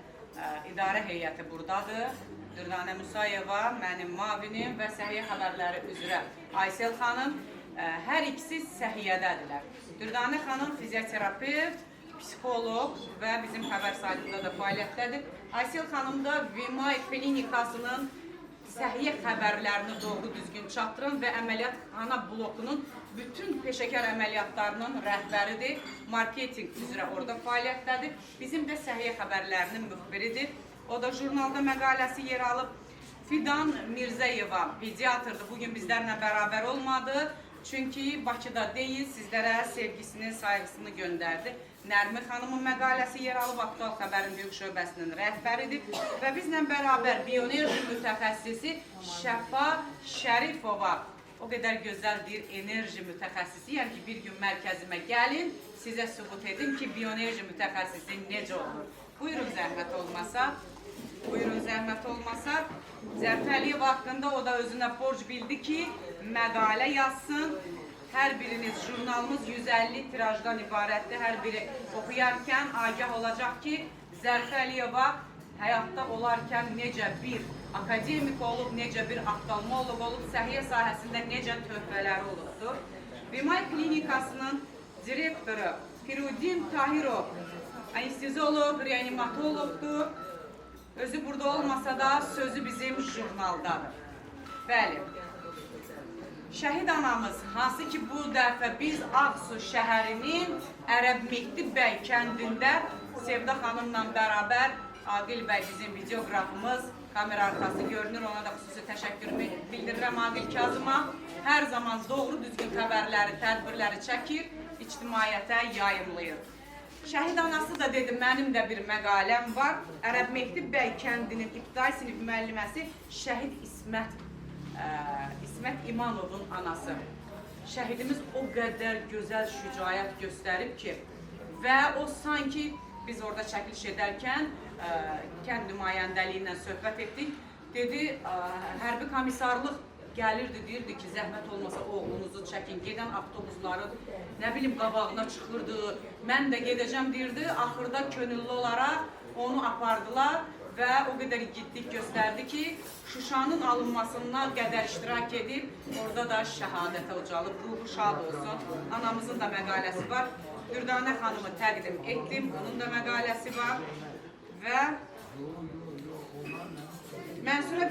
S1: idarə heyəti buradadır. Dürdanə Musayeva, mənim mavinim və Səhiyyə xəbərləri üzrə Aysel xanım, hər ikisi səhiyyədədirlər. Dürdanə xanım fizioterapevt, psixoloq və bizim xəbər saytında da fəaliyyətdədir. Aysel xanım da Vimay klinikasının səhiyyə xəbərlərini doğru düzgün çatdıran və əməliyyatxana blokunun bütün peşəkar əməliyyatlarının rəhbəridir. Marketing üzrə orada fəaliyyətdədir. Bizim də səhiyyə xəbərlərinin müxbiridir. O da jurnalda məqaləsi yer alıb. Fidan Mirzəyeva pediatrdır. Bugün bizlərlə bərabər olmadı. Çünki Bakıda deyil, sizlərə sevgisini, sayğısını göndərdi. Nərmi xanımın məqaləsi yer alıb, Aktual Xəbərin Böyük Şöbəsinin rəhbəridir və bizlə bərabər bioenerji mütəxəssisi Şəfa Şərifova, o qədər gözəl bir enerji mütəxəssisi, yəni ki, bir gün mərkəzimə gəlin, sizə sübut edin ki, bioenerji mütəxəssisi necə olur. Buyurun zəhmət olmasa. Buyurun zəhmət olmasa. Zərifə Əliyeva haqqında o da özünə borc bildi ki, məqalə yazsın. Hər biriniz, jurnalımız 150 tirajdan ibarətdir. Hər biri oxuyarkən agah olacaq ki, Zərifə Əliyeva həyatda olarkən necə bir akademik olub, necə bir oftalmoloq olub, səhiyyə sahəsində necə töhfələri olubdur. Vimay klinikasının direktoru Firudin Tahirov, anesteziolog, reanimatoloqdur. Özü burada olmasa da sözü bizim jurnaldadır. Bəli. Şəhid anamız, hansı ki bu dəfə biz Ağsu şəhərinin Ərəb Mehdi bəy kəndində Sevda xanımla bərabər Aqil bəy bizim videoqrafımız, kamera arxası görünür, ona da xüsusi təşəkkürümü bildirirəm Aqil Kazıma. Hər zaman doğru düzgün xəbərləri, tədbirləri çəkir, ictimaiyyətə yayımlayır. Şəhid anası da dedi, mənim də bir məqaləm var. Ərəb Mehdi bəy kəndinin ibtidai sinif müəlliməsi Şəhid İsmət İmanovun anası. Şəhidimiz o qədər gözəl şücaət göstərib ki, və o sanki biz orada çəkiliş edərkən kənd nümayəndəliyi ilə söhbət etdik. Dedi, hərbi komissarlıq gəlirdi, deyirdi ki, zəhmət olmasa oğlunuzu çəkin, gedən avtobusların nə bilim qabağına çıxırdı, mən də gedəcəm deyirdi. Axırda könüllü olaraq onu apardılar və o qədər igidlik göstərdi ki, Şuşanın alınmasına qədər iştirak edib, orada da şəhadətə ucalıb, ruhu şad olsun. Anamızın da məqaləsi var. Dürdanə xanımı təqdim etdim, onun da məqaləsi var və Mənsurə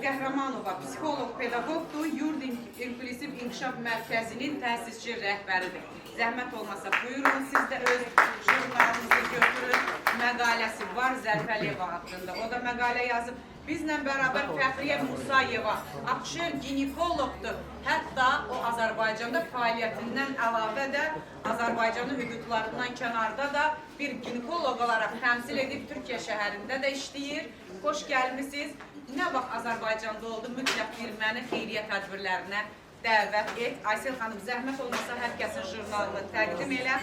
S1: Qəhrəmanova, psixoloq, pedaqoqdur, Yurd İnklusiv İnkişaf Mərkəzinin təsisçi rəhbəridir. Zəhmət olmasa buyurun, siz də öz jurnalınızı götürün. Məqaləsi var Zərifə Əliyeva haqqında, o da məqalə yazıb. Bizlə bərabər Fəxriyə Musayeva, akşer ginekoloqdur. Hətta o Azərbaycanda fəaliyyətindən əlavə də Azərbaycanın hüdudlarından kənarda da bir ginekoloq olaraq təmsil edib Türkiyə şəhərində də işləyir. Xoş gəlmişsiniz. Nə vaxt Azərbaycanda oldu, mütləq bir məni xeyriyyə tədbirlərinə dəvət et. Aysel xanım, zəhmət olmasa hər kəsin jurnalını təqdim elə.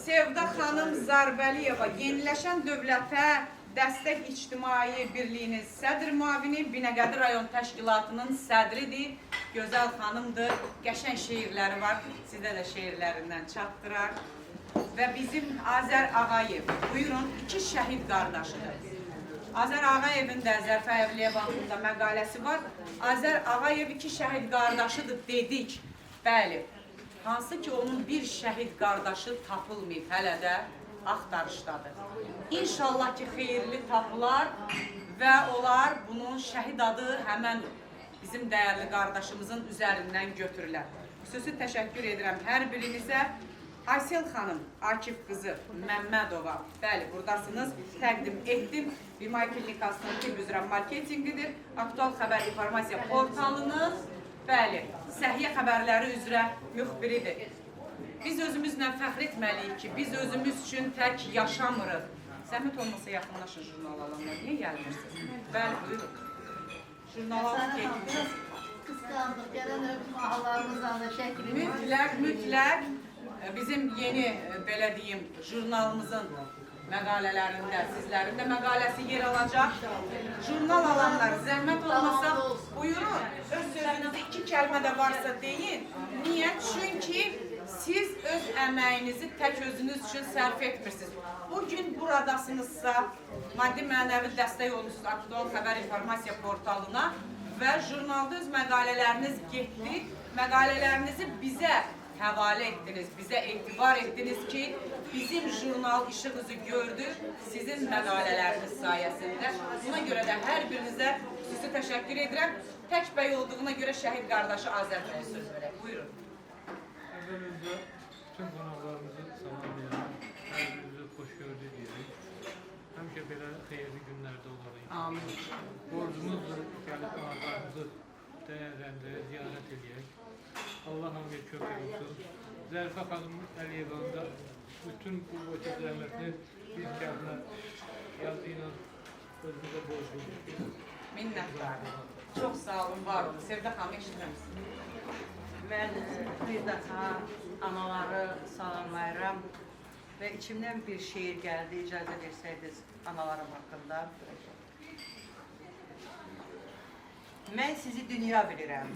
S1: Sevda xanım Zarbəliyeva, Yeniləşən Dövlətə Dəstək İctimai Birliyinin sədr müavini, Binəqədi rayon təşkilatının sədridir. Gözəl xanımdır, qəşəng şeirləri var, sizə də şeirlərindən çatdırar. Və bizim Azər Ağayev, buyurun, 2 şəhid qardaşıdır. Azər Ağayevin də Zərifə Əliyeva haqqında məqaləsi var. Azər Ağayev 2 şəhid qardaşıdır dedik. Bəli, hansı ki onun bir şəhid qardaşı tapılmayıb, hələ də axtarışdadır. İnşallah ki xeyirli tapılar və onlar bunun şəhid adı həmən bizim dəyərli qardaşımızın üzərindən götürürlər. Xüsusi təşəkkür edirəm hər birinizə. Aysel xanım, Akif qızı Məmmədova, bəli, buradasınız, təqdim etdim. Bimay Klinikasının tibb üzrə marketinqidir, aktual xəbər informasiya portalının, bəli, səhiyyə xəbərləri üzrə müxbiridir. Biz özümüzlə fəxr etməliyik ki, biz özümüz üçün tək yaşamırıq. Zəhmət olmasa yaxınlaşın jurnal alanlar, niyə gəlmirsiniz? Bəli, buyurun. Jurnal alın, qeydiniz.
S2: Qısqandıq, gələn öpüm ağalarımızla da şəklini.
S1: Mütləq bizim yeni, belə deyim, jurnalımızın məqalələrində, sizlərin də məqaləsi yer alacaq. Jurnal alanlar, zəhmət olmasa, buyurun, öz sözünüzü 2 kəlmə də varsa deyin. Niyə? Çünki siz öz əməyinizi tək özünüz üçün sərf etmirsiniz. Bugün buradasınızsa, maddi mənəvi dəstək olursunuz aktual xəbər informasiya portalına və jurnalda öz məqalələriniz getdi. Məqalələrinizi bizə həvalə etdiniz, bizə etibar etdiniz ki, bizim jurnal işıq üzü gördü sizin məqalələriniz sayəsində. Buna görə də hər birinizə xüsusi təşəkkür edirəm. Tək bəy olduğuna görə şəhid qardaşı Azər bəyə söz verək. Buyurun.
S8: Əvvəlcə bütün qonaqlarımızı salamlayıram, hər birinizi xoş gördük deyirik. Həmişə belə xeyirli günlərdə olarıq.
S1: Amin.
S8: Borcumuzdur, gəlib qonaqlarımızı dəyərləndirək, ziyarət edək. Allah hamıya kömək olsun. Zərifə xanım Əliyevanda bütün bu boşa zəhmətini biz kəndinə yazı ilə özümüzə borcluyuz.
S1: Minnətdarım. Çox sağ olun, var olun. Sevdə xanım, eşitməmişsiniz.
S9: Mən bir daha anaları salamlayıram və içimdən bir şeir gəldi, icazə versəydiniz analarım haqqında. Mən sizi dünya bilirəm.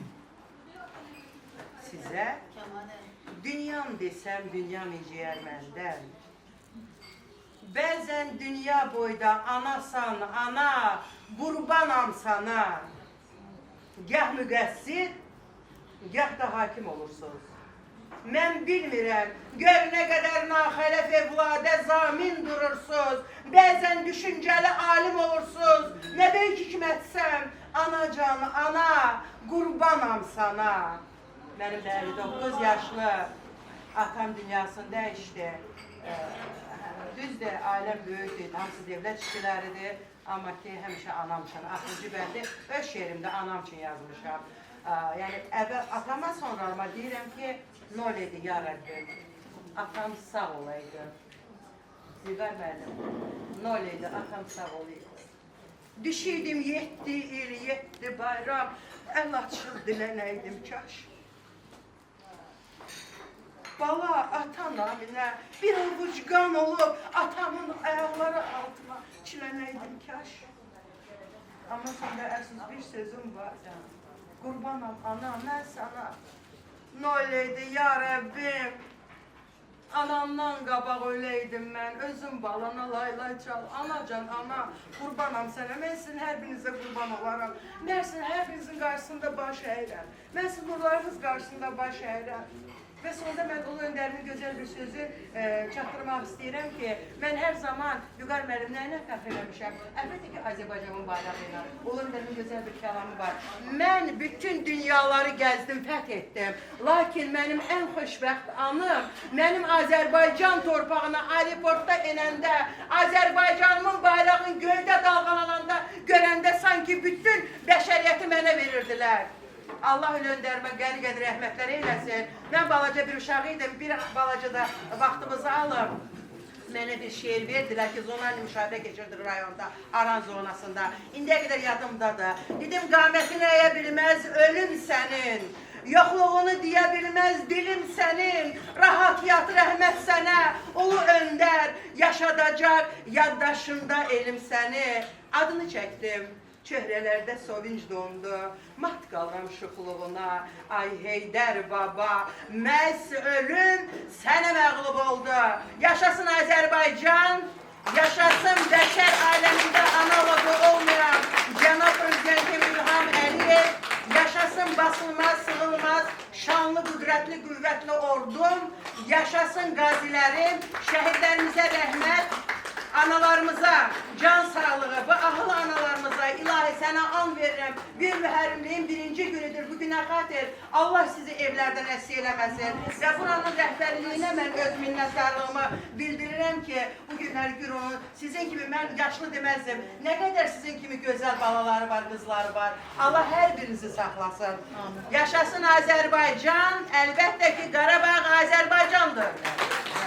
S9: Sizə dünyam desəm, dünyam incəyər məndən. Bəzən dünya boyda anasan, ana, qurbanam sana. Gah müqəssir, gah da hakim olursunuz. Mən bilmirəm, gör nə qədər naxələf evladə zamin durursunuz. Bəzən düşüncəli alim olursunuz. Nə böyük hikmətsəm, anacan, ana, qurbanam sana. Mənim də 59 yaşlı atam dünyasını dəyişdi. Düzdür, ailəm böyükdür, hamısı dövlət işçiləridir. Amma ki, həmişə anam üçün, axırıncı bəndi öz şeirimdə anam üçün yazmışam. Yəni, atama sonralarıma deyirəm ki, nol idi, ya Rəbbim. Atam sağ olaydı. Ziqar müəllim, nol idi, atam sağ olaydı. Düşüydüm 7 il, 7 bayram, əl açıb dilənəydim kaş. Bala, ata naminə bir ovuc qan olub, atamın ayaqları altına çilənəydim kaş. Amma səndə əsas bir sözüm var. Qurbanam, ana, mən sana. Noleydi, ya Rəbbim. Anamdan qabaq öləydim mən, özüm balana laylay çal. Anacan, ana, qurbanam sənə. Mən sizin hər birinizə qurban olaram. Mən sizin hər birinizin qarşısında baş əyirəm. Mən sizin nurlarınız qarşısında baş əyirəm. Və sonunda mən Ulu Öndərimin gözəl bir sözü çatdırmaq istəyirəm ki, mən hər zaman Vüqar müəllimlə ilə fəxr eləmişəm. Əlbəttə ki, Azərbaycanın bayrağı ilə. Ulu Öndərimin gözəl bir kəlamı var. Mən bütün dünyaları gəzdim, fəth etdim. Lakin mənim ən xoşbəxt anım, mənim Azərbaycan torpağına aeroportda enəndə, Azərbaycanımın bayrağını göydə dalğalananda, görəndə sanki bütün bəşəriyyəti mənə verirdilər. Allah Ulu Öndərimə qəri-qədi rəhmətlər eyləsin. Mən balaca bir uşağı idim, bir balaca da vaxtımızı alır. Mənə bir şeir verdilər ki, zonal müşahidə keçirdir rayonda, Aran zonasında. İndiyə qədər yadımdadır. Dedim, qamətini əyə bilməz ölüm sənin. Yoxluğunu deyə bilməz dilim sənin. Rahat yat rəhmət sənə, Ulu Öndər. Yaşadacaq yaddaşında elim səni. Adını çəkdim. Çöhrələrdə sovinc dondu, mat qalıram şıxlığına, ay Heydər baba, məhz ölüm sənə məğlub oldu. Yaşasın Azərbaycan, yaşasın bəşər aləmində analogu olmayan Cənab Prezidentim İlham Əliyev, yaşasın basılmaz, sığılmaz, şanlı, qüdrətli, qüvvətli ordum, yaşasın qazilərim, şəhidlərimizə rəhmət, analarımıza can sağlığı, bu ahıl analarımıza ilahi sana an veririm. Bir mühərrimliğin birinci günüdür. Bugüne xatir Allah sizi evlerden əssiz eləməsin. Və buranın rəhbərliyinə mən öz minnətdarlığımı bildirirəm ki, bu günlər günü sizin kimi mən yaşlı deməzdim. Ne kadar sizin gibi güzel balaları var, kızları var. Allah her birinizi saklasın. Yaşasın Azerbaycan. Elbette ki Qarabağ Azerbaycan'dır.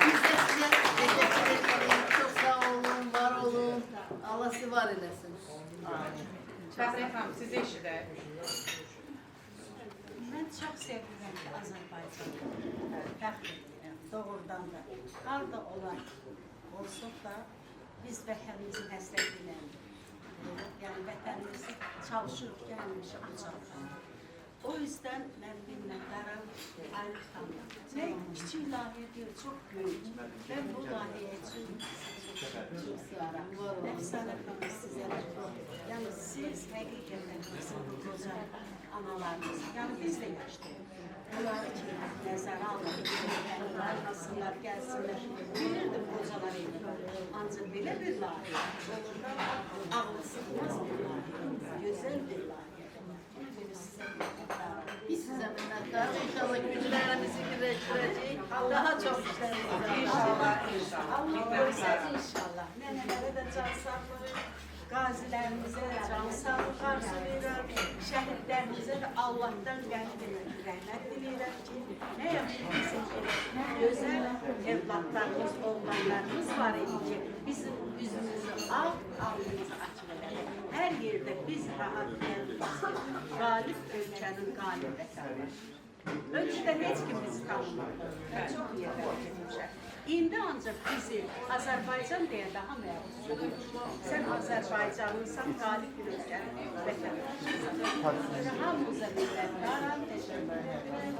S2: Biz de size teşekkür ederim. Çok sağ olun, var olun. Allah sizi var eylesin.
S1: Fəxriyə xanım, sizi eşidək.
S4: Mən çox sevirəm ki, Azərbaycanı fəxr edirəm, doğrudan da. Harda olar, olsun da biz vətənimizin həsrətinə, yəni vətənimizi çalışırıq, gəlmişik bu çağdan. O yüzden mən minnətdaram Arif xanım. Ne kiçik layihə deyil, çox böyük. Ben bu layihə üçün çok sağlam. Əfsanə xanım sizə yani siz həqiqətən bizim bu qoca analarımız, yani biz de yaşlıyıq. Bunları ki, nəzərə alın, almasınlar, gəlsinlər. Bilirdim qocalar evi. Ancaq belə bir layihə, ağlı sıxmaz bir layihə, gözəl bir layihə.
S2: Biz size minnettarız. İnşallah güçlerimizi birleştirecek. Daha çok işlerimiz
S1: İnşallah, inşallah.
S4: Allah görsün inşallah. Nənələrə də can sağlığı, qazilərimizə də can sağlığı arzulayıram. Şəhidlərimizə də Allah'tan rəhmət diləyirəm ki, nə yaxşı bizim gözəl evlatlarımız, oğlanlarımız var idi ki, bizim üzümüzü alnımızı açıq edək. Hər yerdə biz rahat gəldik. Qalib ölkənin qalib vətəni. Öncədən heç kim bizi tanımırdı. Mən çox yerlərə getmişəm. İndi ancaq bizi Azərbaycan deyə daha məruz. Sən Azərbaycanlısan, qalib bir ölkənin vətəni. Hamımıza minnətdaram, təşəkkür ederim.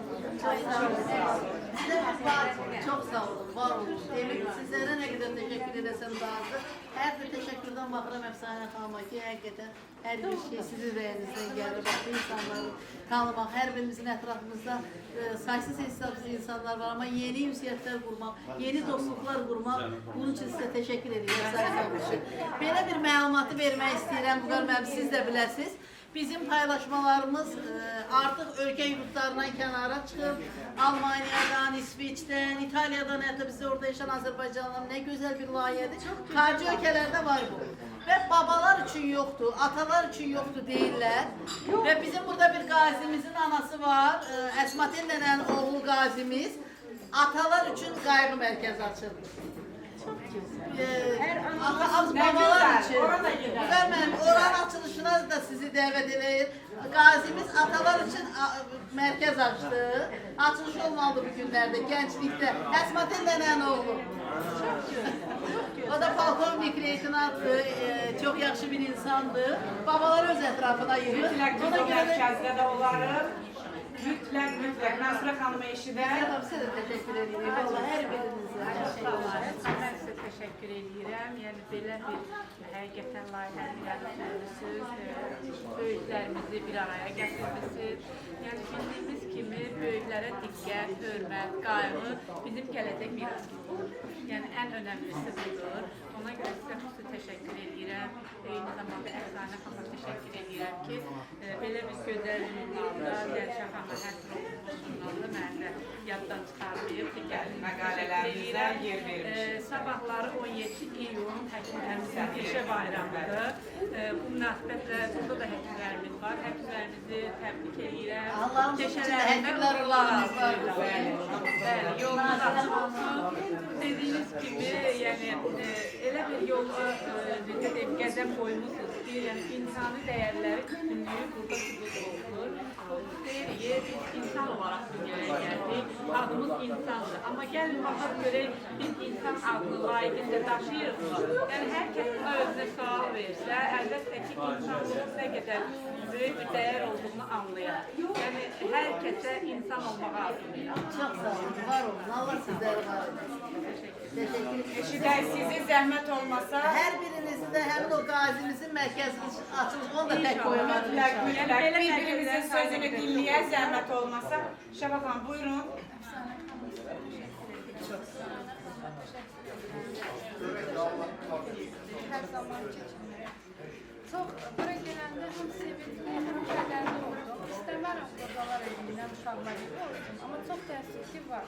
S2: Çok sağ olun, var olun. Emin sizlere ne kadar teşekkür edersem dağıdır. Her bir teşekkürden bakıram Efsane Hanım'a ki hakikaten her bir şey sizin rəyinizdən gəlir. Bak bu insanları tanımak, her birimizin etrafımızda saysız hesapsız insanlar var ama yeni ünsiyyətlər kurmak, yeni dostluklar kurmak. Bunun için size teşekkür ediyorum Efsane Hanım için. Belə bir məlumatı vermək istəyirəm, bu qədər siz də biləsiniz. Bizim paylaşmalarımız artık ülke yurtlarından kenara çıkıp Almanya'dan, İsveç'ten, İtalya'dan hatta bize orada yaşayan Azerbaycanlılar ne güzel bir layihədir. Xarici ülkelerde var bu. Ve babalar için yoktu, atalar için yoktu değiller. Ve bizim burada bir gazimizin anası var. Esmat denen oğlu gazimiz. Atalar için kaygı merkezi açıldı. Babalar için. Hemen oranın açılışına da sizi davet edeyim. Gazimiz atalar için merkez açtı. Açılış olmalı bu günlerde, gençlikte. Esmat denen oğlu. O da polkovnik leytenantdı, çok yaxşı bir insandı. Babalar öz etrafına yığır.
S1: Mütləq biz o mərkəzdə də olarıq. Mütləq Məsrə xanıma eşidək.
S2: Size de teşekkür ederim. Vallahi her birinize.
S5: Mən sizə təşəkkür edirəm. Yəni belə bir həqiqətən layihəni yaratmışsınız, böyüklərimizi bir araya gətirmisiniz. Yəni bildiyimiz kimi böyüklərə diqqət, hörmət, qayğı bizim gələcək mirasımızdır. Yəni ən önəmlisi budur. Ona görə sizə xüsusi təşəkkür edirəm. Eyni zamanda Əfsanə xanıma təşəkkür edirəm ki, belə bir gözəl jurnalda, Zəlşə xanıma həsr olunmuş jurnalda mən də yaddan çıxarmayıb ki, gəlin
S1: məqalələrimizə yer vermiş.
S5: Sabahları 17 iyun həkimlərimizin peşə bayramıdır. Bu münasibətlə burada da həkimlərimiz var. Həkimlərimizi təbrik edirəm.
S2: Allah'ın içinde həkimlər olanlar var.
S5: Bəli, yolunuz açıq olsun. Dediyiniz kimi, yəni elə bir yola qədəm qoymusunuz ki, yəni insani dəyərləri üstünlüyü burada sübut olunur. Deyirik, biz insan olaraq dünyaya gəldik, adımız insandır. Amma gəlin baxaq görək, biz insan adını layiqində daşıyırıq. Yəni hər kəs özünə sual versə, əlbəttə ki, insanlığın nə qədər böyük bir dəyər olduğunu anlayır. Yəni hər kəsə insan olmağa arzulayır.
S2: Çok sağ olun, var olun. Allah sizleri var eylesin. Teşekkür ederim.
S1: Eşidək sizi zəhmət olmasa.
S2: Her birinizi de hem o gazimizin merkezinin açılışını da tek koyamadım.
S1: Mütləq bir-birimizin sözünü dinləyək, zəhmət olmasa. Şəfa xanım, buyurun.
S5: Her zaman çekinmeye. Çok buraya gələndə həm sevindim, həm kədərli oldum. İstəmərəm qocalar evindən uşaqlar evi olsun, amma çox təəssüf ki var.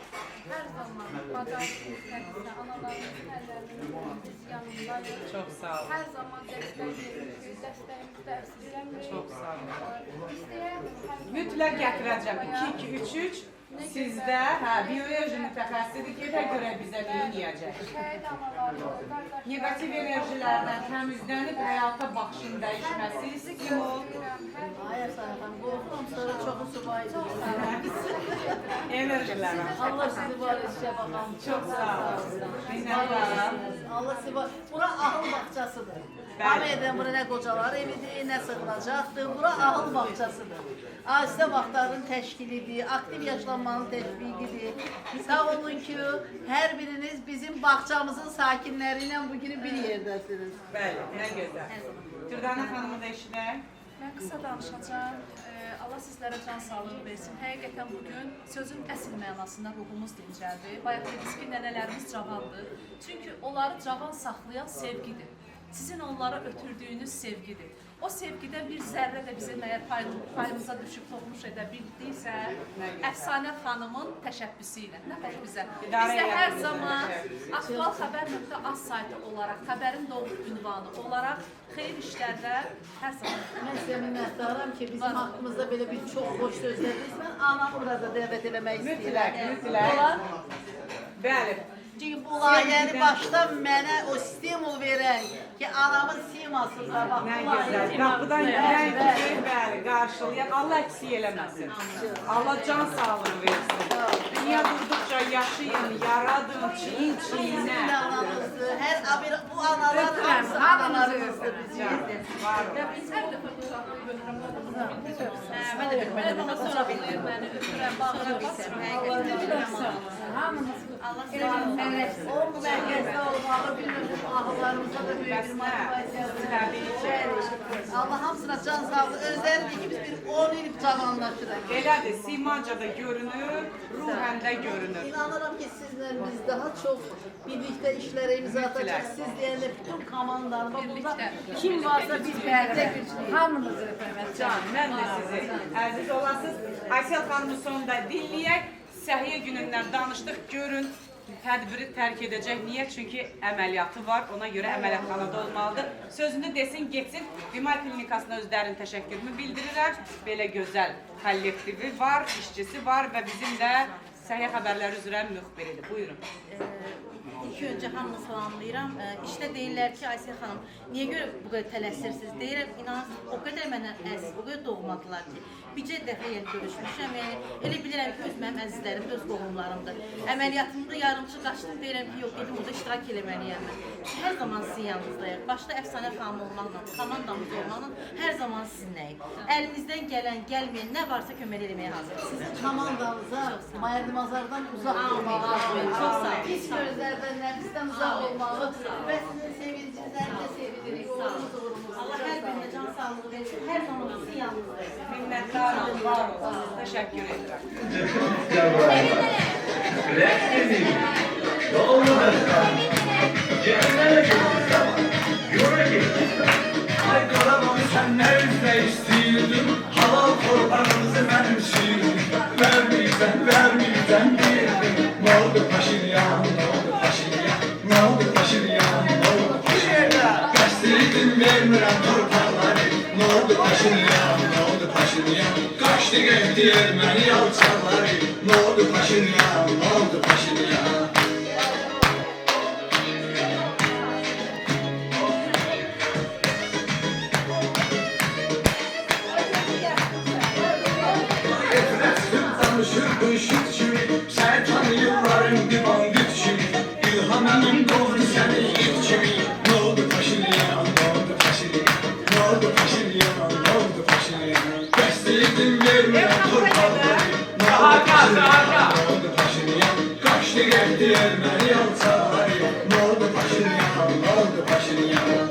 S5: Hər zaman bacardığımız təqdirdə analarımızın əllərinin biz yanındayıq.
S1: Çox sağ olun.
S5: Hər zaman dəstək veririk, dəstəyimizdə əsirləmirik.
S1: Çox sağ olun.
S5: İstəyərdim.
S1: Mütləq gətirəcəm. 2-2-3-3. Sizdə biyoloji mütəxəssisidir ki, görə bizə dinləyəcək.
S5: Şəhid analarımız, qardaşlarımız.
S1: Negativ enerjilərdən təmizlənib həyata baxışın dəyişməsi, stimul,
S2: Ay Əfsanə xanım, qorxuram sonra çoxu subay
S1: enerjilərə.
S2: Allah sizi var işə baxam.
S1: Çox sağ olun. Minnətdaram.
S2: Allah sizi var. Bura ahıl bağçasıdır.
S1: Bəli.
S2: Amerika'dan bura nə qocalar evidir, nə sığınacaqdır. Bura ahıl bağçasıdır. Azidə vaxtların təşkilidir, aktiv yaşlanmanın təşviqidir. Sağ olun ki, hər biriniz bizim bağçamızın sakinləri ilə bugün bir yerdəsiniz.
S1: Bəli, nə gözəl. Dürdana xanımı da eşidək.
S10: Mən qısa danışacağım. Allah sizlərə can sağlığı versin. Həqiqətən bugün sözün əsl mənasında ruhumuz dincəldi. Bayaq dediniz ki, nənələrimiz cavandır. Çünki onları cavan saxlayan sevgidir. Sizin onlara ötürdüyünüz sevgidir. O sevgidən bir zərrə də bizim əgər payımıza düşüb toxumuş edə bildiksə, Əfsanə xanımın təşəbbüsü ilə. Nə xoş bizə. Biz də hər zaman aktual xəbər.az saytı olaraq, xəbərin doğru ünvanı olaraq xeyir işlərdə hər zaman.
S2: Mən sizə minnətdaram ki, bizim haqqımızda belə bir çox xoş sözlər dediniz. Mən anamı burada dəvət eləmək istəyirəm.
S1: Mütləq. Bəli.
S2: Çünki bu layihəni başdan mənə o stimul verən ki, anamın simasında bax,
S1: Nə
S2: bu
S1: gözəl.
S2: layihə.
S1: Qapıdan girən kimi, bəli, qarşılayan. Allah əksik eləməsin. Allah can sağlığı versin. Dünya durduqca yaşayın, yaradın, çiyin çiyinə.
S2: Bizim də anamızdır. Bu analar hamısı analarımızdır bizim.
S1: Var olun.
S10: Biz hər dəfə uşaqlığı götürəm. Mən də öpürəm. Mən sonra bilir məni öpürəm, bağıram.
S2: Allah sizə o mərkəzdə olmağı bilmirəm. Ahılarımıza da böyük bir motivasiya. Allah hamısına can sağlığı. Özlərini ki, biz bir 10 il cavanlaşırıq.
S1: Belədir, simaca da görünür, ruhən də görünür.
S2: İnanıram ki, sizlə biz daha çox birlikdə işlərə imza atacaq. Siz deyəndə bütün komandanı, burada kim varsa biz birlikdə güclüyük. Hamınızı öpürəm.
S1: Can, mən də sizi əziz olasınız. Aysel xanımın sonunda dinləyək. Səhiyyə günündən danışdıq, görün. Tədbiri tərk edəcək. Niyə? Çünki əməliyyatı var. Ona görə əməliyyatxanada olmalıdır. Sözünü desin, getsin. Bimal klinikasına özlərinin təşəkkürümü bildirirəm. Belə gözəl kollektivi var, işçisi var və bizim də səhiyyə xəbərləri üzrə müxbiridir. Buyurun.
S11: İlk öncə hamını salamlayıram. İşte deyirlər ki, Aysel xanım, niyə görə bu qədər tələsirsiniz? Deyirəm, inanırsınız, o qədər mənə əziz, o qədər doğmadılar ki, bircə dəfə görüşmüşəm. Yəni, elə bilirəm ki, öz mənim əzizlərim, öz qohumlarımdır. Əməliyyatımda yarımçı qaçdım, deyirəm ki, yox, gedim burada iştirak eləməliyəm mən. Hər zaman sizin yanınızdayıq. Başda Əfsanə xanım olmaqla, komandamız olmaqla hər zaman sizinləyik. Əlinizdən gələn, gəlməyən, nə varsa kömək eləməyə hazırıq.
S2: Sizin komandanıza Mayırdımazlardan uzaq olmalı.
S11: Çox sağ olun.
S2: Pis gözlərdən, nəfisdən uzaq olmalı. Və sizin sevincinizdən də sevinirik. Uğurumuz.
S11: Allah hər birinə can sağlığı versin. Hər zaman sizin yanınızdayıq.
S1: Minnətdaram, var olun. Təşəkkür edirəm.
S12: Ay qalamam sən nə üzrə istəyirdin? Halal torpağımızı mənim istəyirdim. Verməyəcəm deyirdim. Nə oldu Paşinyan, nə oldu Paşinyan? Nə oldu Paşinyan, nə oldu Paşinyan? Qəsdiydin vermirəm torpaqları. Nə oldu Paşinyan, nə oldu Paşinyan? Qaçdı getdi erməni yalçaqları. Nə oldu Paşinyan, nə oldu Paşinyan? Danışır ışık kimi, səni tanıyırlarım bir bandit kimi. İlhamım doğru səni it kimi. Nə oldu Paşinyan, nə oldu Paşinyan? Nə oldu Paşinyan, nə oldu Paşinyan? Qəsdiydin vermirəm torpaqları. Nə oldu Paşinyan, nə oldu Paşinyan? Qaçdı getdi erməni yalçaqları. Nə oldu Paşinyan, nə oldu Paşinyan?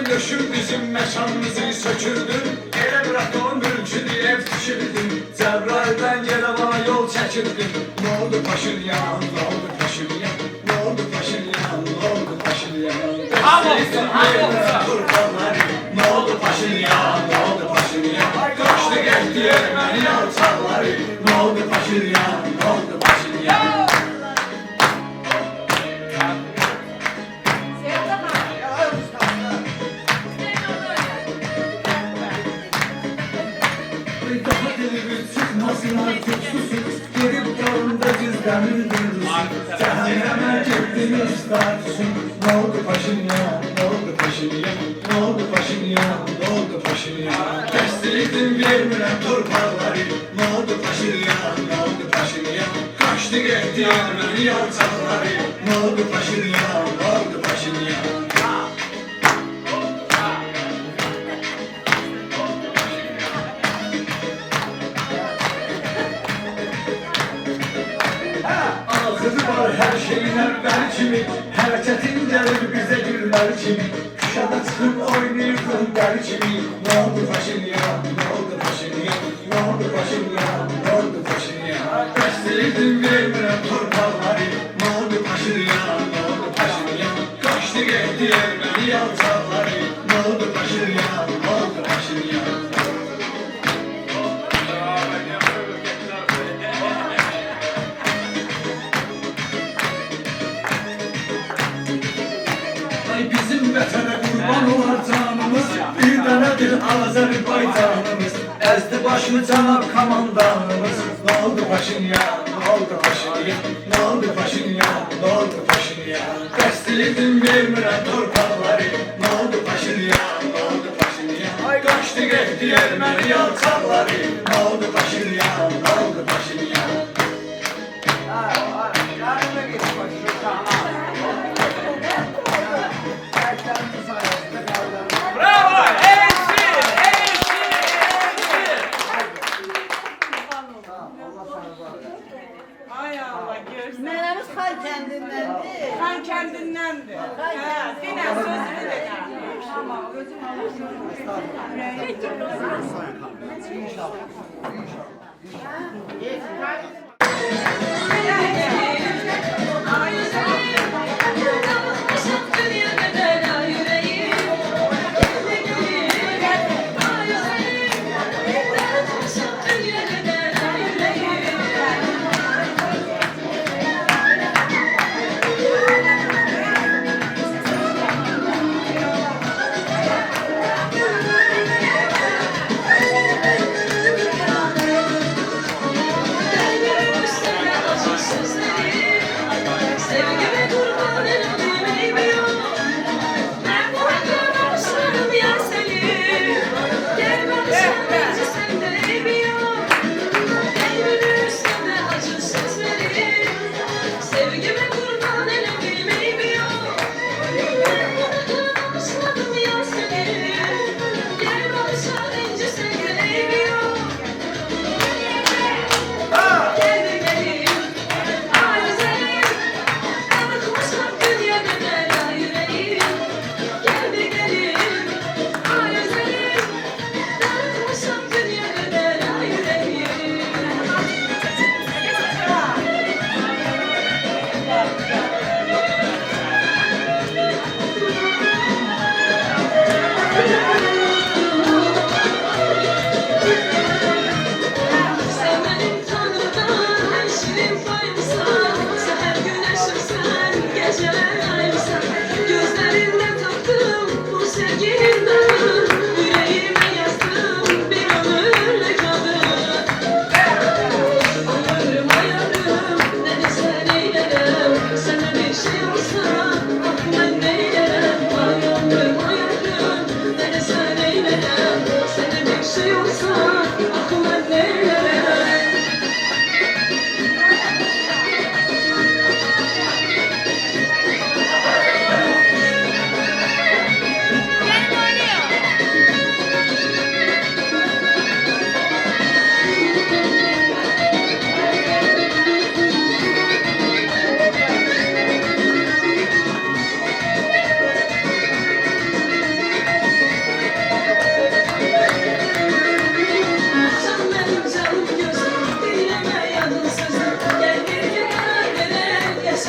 S12: Döşüm bizim mekanımızı sökürdün. Ele bıraktı o mülkünü ev düşürdün. Cebrail'den gele bana yol çekirdin. Ne oldu Paşinyan, ne oldu Paşinyan? Ne oldu Paşinyan, ne oldu Paşinyan? Desteksin yerine kurbanları. Ne oldu Paşinyan, ne oldu Paşinyan? Kaçtı gitti Ermeni alçakları. Ne oldu Paşinyan, ne oldu Paşinyan? Daha dilimiz çıkmasın artık susun. Gelip dalında gizlenirdiniz. Cehenneme gittiniz tartışın. Ne oldu Paşinyan, ne oldu Paşinyan? Ne oldu Paşinyan, ne oldu Paşinyan? Kestirdin vermirem torpaqları. Ne oldu Paşinyan, ne oldu Paşinyan? Kaçtı gitti Ermeni alçakları. Ne oldu Paşinyan, ne oldu Paşinyan? Ağzı var her şeyin evvel kimi. Hareketin gelir bize gülmer kimi. Kuşada çıkıp oynayırdın der kimi. Ne oldu Paşinyan, ne oldu Paşinyan? Ne oldu Paşinyan, ne oldu Paşinyan? Kestirdin vermirem torpaqları. Ne oldu Paşinyan, ne oldu Paşinyan? Kaçtı gitti Ermeni alçakları. Ne oldu Paşinyan, ne oldu Paşinyan? Ay bizim vətənə qurban olar canımız. Bir dənədir Azərbaycanımız. Əzdi başını cənab komandanımız. Ne oldu Paşinyan, ne oldu Paşinyan? Ne oldu Paşinyan, ne oldu Paşinyan? Dəstilidim vermirəm torpaqları. Ne oldu Paşinyan, ne oldu Paşinyan? Ay qaçdı getdi Erməni alçaqları. Ne oldu Paşinyan, ne oldu Paşinyan?
S6: Bravo!
S1: Ay Allah görsün.
S2: Nənəmiz Xan kəndindəndir.
S1: Xan kəndindəndir. Hə, denən sözünü də qalmış. Amma özüm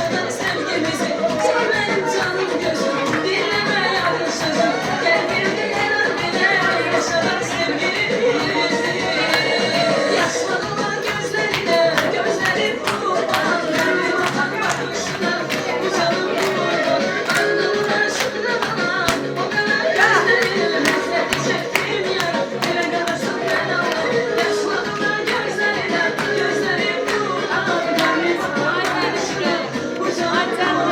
S12: yaşamak sevgimizi. Sen benim canım gözüm, dinleme yarın sözüm. Gel bir gün her bile yaşamak sevgimizi. Yaşlanma gözlerine, gözlerim kurban. Gönlüm akan bakışına, bu canım kurban. Alnımdan şıkla bana, o kadar gözlerim. Hasreti çektim yarım, eve kalasın ben ağlarım. Yaşlanma gözlerine, gözlerim kurban. Gönlüm akan bakışına, bu canım kurban.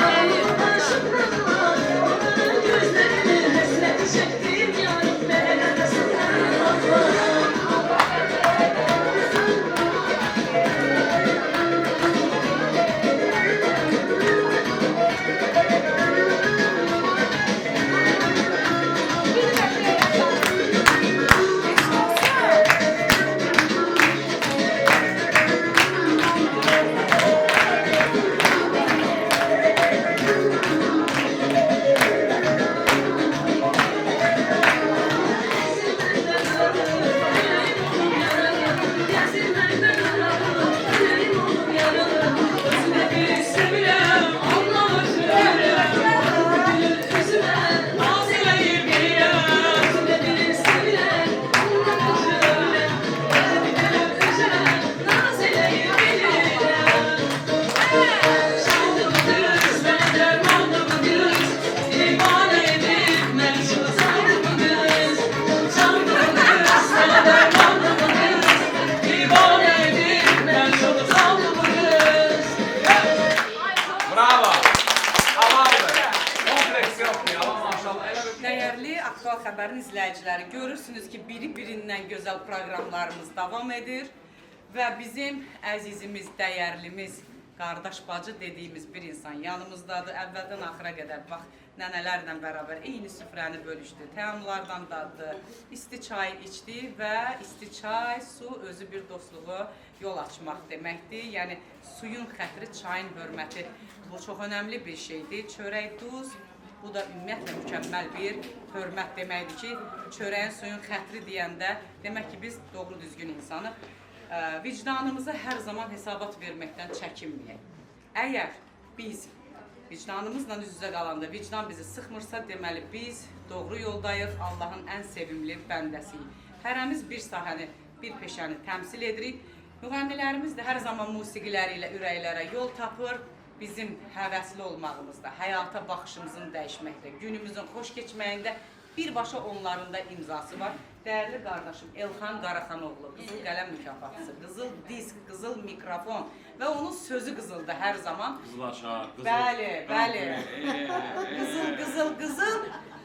S12: Alnımdan şıkla bana, o kadar gözlerim. Hasreti çektim yarım, eve kalasın ben ağlarım.
S13: Bravo. Havaldır. Kompleks yok ya. Maşallah.
S1: Dəyərli Aktual Xəbərin izləyiciləri, görürsünüz ki, biri-birindən gözəl proqramlarımız davam edir və bizim əzizimiz, dəyərlimiz, qardaş bacı dediyimiz bir insan yanımızdadır. Əvvəldən axıra qədər bax, nənələrlə bərabər eyni süfrəni bölüşdü, təamlardan daddı, isti çay içdi və isti çay, su özü bir dostluğu yol açmaq deməkdir. Yəni, suyun xətri, çayın hörməti bu çox önəmli bir şeydir. Çörək duz, bu da ümumiyyətlə mükəmməl bir hörmət deməkdir ki, çörəyin suyun xətri deyəndə, demək ki, biz doğru düzgün insanı vicdanımıza hər zaman hesabat verməkdən çəkinməyək. Əgər biz vicdanımızla üz-üzə qalanda vicdan bizi sıxmırsa, deməli biz doğru yoldayıq, Allahın ən sevimli bəndəsiyik. Hərəmiz bir sahəni, bir peşəni təmsil edirik. Müğənnilərimiz də hər zaman musiqiləri ilə ürəklərə yol tapır. Bizim həvəsli olmağımızda, həyata baxışımızın dəyişməkdə, günümüzün xoş keçməyində birbaşa onların da imzası var. Dəyərli qardaşım Elxan Qaraxanoğlu, Qızıl Qələm mükafatçısı, qızıl disk, qızıl mikrofon və onun sözü qızıldır hər zaman.
S13: Qızıl aşağı, qızıl.
S1: Bəli, bəli. Qızıl.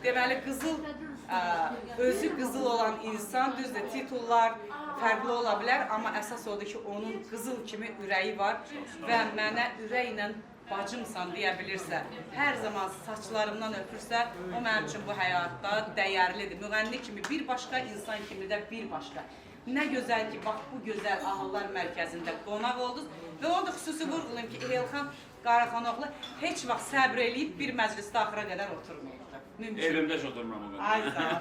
S1: Deməli, qızıl, özü qızıl olan insan, düzdür, titullar fərqli ola bilər, amma əsas odur ki, onun qızıl kimi ürəyi var və mənə ürəklə bacımsan deyə bilirsə, hər zaman saçlarımdan öpürsə, o mənim üçün bu həyatda dəyərlidir. Müğənni kimi bir başqa, insan kimi də bir başqa. Nə gözəl ki, bax, bu gözəl Ağıllar Mərkəzində qonaq oldunuz və onu da xüsusi vurğulayım ki, Elxan Qaraxanoğlu heç vaxt səbr eləyib bir məclisdə axıra qədər oturmayıbdır.
S13: Evimdə heç oturmuram o qədər.
S1: Ay sağ ol.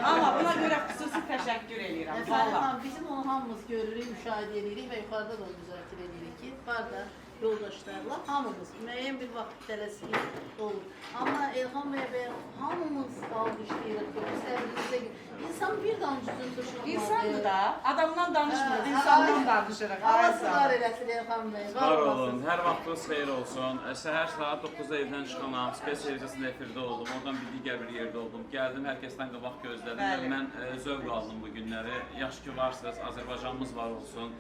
S1: Amma buna görə xüsusi təşəkkür edirəm.
S2: Efendim, bizim onu hamımız görürük, müşahidə edirik və yuxarıda da onu müzakirə edirik ki, var da yoldaşlarla hamımız müəyyən bir vaxt tələsik olur. Amma Elxan bəy, hamımız alqışlayırıq, səbrimizə İnsan bir damcı üzüm tuşurmaq.
S1: İnsandır da, adamdan danışmırıq, insandan danışırıq.
S2: Allah sılar eləsin Elxan bəy.
S13: Var olun, hər vaxtınız xeyir olsun. Səhər saat 9-da evdən çıxanam, Spes televiziyasında efirdə oldum, oradan bir digər bir yerdə oldum. Gəldim, hər kəsdən qabaq gözlədim və mən zövq aldım bu günləri. Yaxşı ki varsınız, Azərbaycanımız var olsun.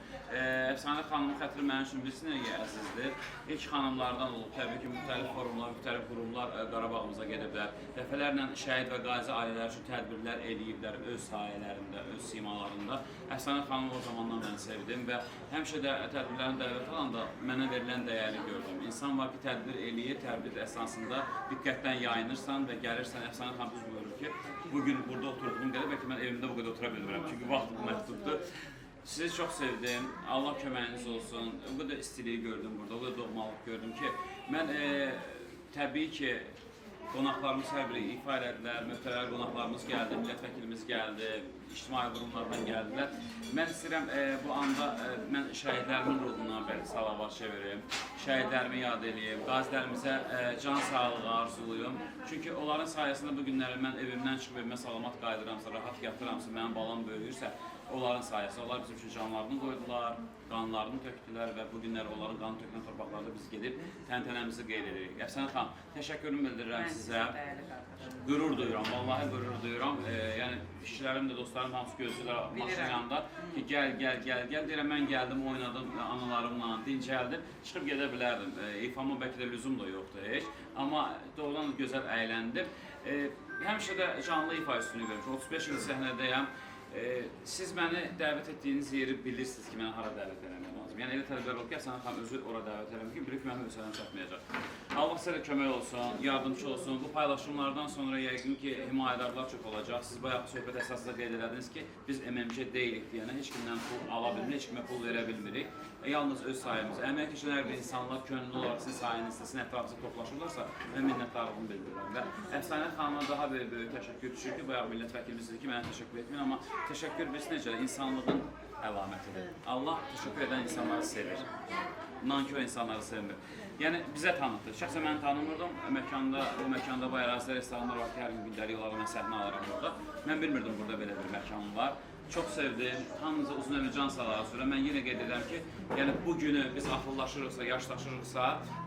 S13: Əfsanə xanımın xətri mənim üçün bilsin nəyə əzizdir. İlk xanımlardan olub, təbii ki, müxtəlif forumlar, müxtəlif qurumlar Qarabağımıza gediblər. Dəfələrlə şəhid və qazi ailələr üçün tədbirlər eləyiblər öz sahələrində, öz simalarında. Əfsanə xanımı o zamandan mən sevdim və həmişə də tədbirlərin dəvət alanda mənə verilən dəyəri gördüm. İnsan var ki, tədbir eləyir, tədbir əsasında diqqətdən yayınırsan və gəlirsən, Əfsanə xanım düz buyurur ki, bugün burada oturduğum qədər, bəlkə mən evimdə bu qədər otura bilmirəm, çünki vaxt məhduddur. Sizi çox sevdim, Allah köməyiniz olsun, o qədər istiliyi gördüm burada, o qədər doğmalıq gördüm ki, mən təbii ki, qonaqlarımız hər biri ifa elədilər, möhtərəm qonaqlarımız gəldi, millət vəkilimiz gəldi, ictimai qurumlardan gəldilər. Mən istəyirəm bu anda mən şəhidlərimin ruhuna salavat çevirim, şəhidlərimi yad edeyim, qazilərimizə can sağlığı arzuluyum. Çünki onların sayəsində bu günləri mən evimdən çıxıb evimə salamat qayıdıramsa, rahat yatıramsa, mənim balam böyüyürsə, onların sayəsində. Onlar bizim üçün canlarını qoydular, qanlarını tökdülər və bu günlər onların qanı tökülən torpaqlarda biz gedib təntənəmizi qeyd edirik. Əfsanə xanım, təşəkkürümü bildirirəm sizə. Qürur duyuram, vallahi qürur duyuram. Yəni işçilərim də, dostlarım hamısı gözləyirlər maşının yanında ki, gəl. Deyirəm, mən gəldim, oynadım analarımla, dincəldim, çıxıb gedə bilərdim. İfama bəlkə də lüzum da yoxdur heç. Amma doğrudan da gözəl əyləndim. Həmişə də canlı ifa üstünü görmüşəm. 35 il səhnədəyəm. Siz məni dəvət etdiyiniz yeri bilirsiniz ki, mənə hara dəvət eləmək lazım. Yəni elə tələblər olub ki, Əfsanə xanım özü ora dəvət eləmək ki, bilir ki, mənim hövsələm çatmayacaq. Allah sizə də kömək olsun, yardımcı olsun. Bu paylaşımlardan sonra yəqin ki, himayədarlar çox olacaq. Siz bayaq söhbət əsasında qeyd elədiniz ki, biz MMC deyilik deyənə heç kimdən pul ala bilmirik, heç kimə pul verə bilmirik. Yalnız öz sayımız. Əmək üçün hər bir insanlar könüllü olaraq sizin sayınızda, sizin ətrafınızda toplaşırlarsa, mən minnətdarlığımı bildirirəm. Və Əfsanə xanıma daha böyük təşəkkür düşür ki, bayaq millət vəkilimiz dedi ki, mənə təşəkkür etməyin, amma təşəkkür bilsin necə, insanlığın əlamətidir. Allah təşəkkür edən insanları sevir. Nankör insanları sevmir. Yəni bizə tanıtır. Şəxsən mən tanımırdım. Bu məkanda bu ərazidə restoranlar var ki, hər gün gündəlik olaraq mən səhnə alıram orada. Mən bilmirdim burada belə bir məkan var. Çox sevdim. Hamınıza uzun ömür can sağlığı sonra mən yenə qeyd edirəm ki, yəni bu günü biz axıllaşırıqsa, yaşlaşırıqsa,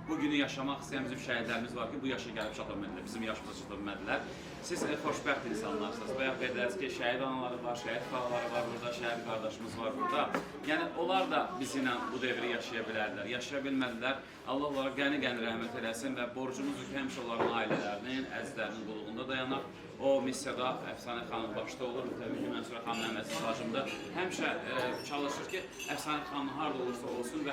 S13: bu günü yaşamaq istəyən bizim şəhidlərimiz var ki, bu yaşa gəlib çata bilmədilər, bizim yaşımıza çata bilmədilər. Siz xoşbəxt insanlarsınız. Bayaq qeyd edərsiniz ki, şəhid anaları var, şəhid xalaları var burada, şəhid qardaşımız var burada. Yəni onlar da bizimlə bu devri yaşaya bilərdilər, yaşaya bilmədilər. Allah onlara qəni-qəni rəhmət eləsin və borcumuzu ki, həmişə onların ailələrinin, əzizlərinin qulluğunda dayanaq. O missiyada Əfsanə xanım başda olur, təbii ki, Mənsur xanım Məhməd bacımda həmişə çalışır ki, Əfsanə xanım harada olursa olsun və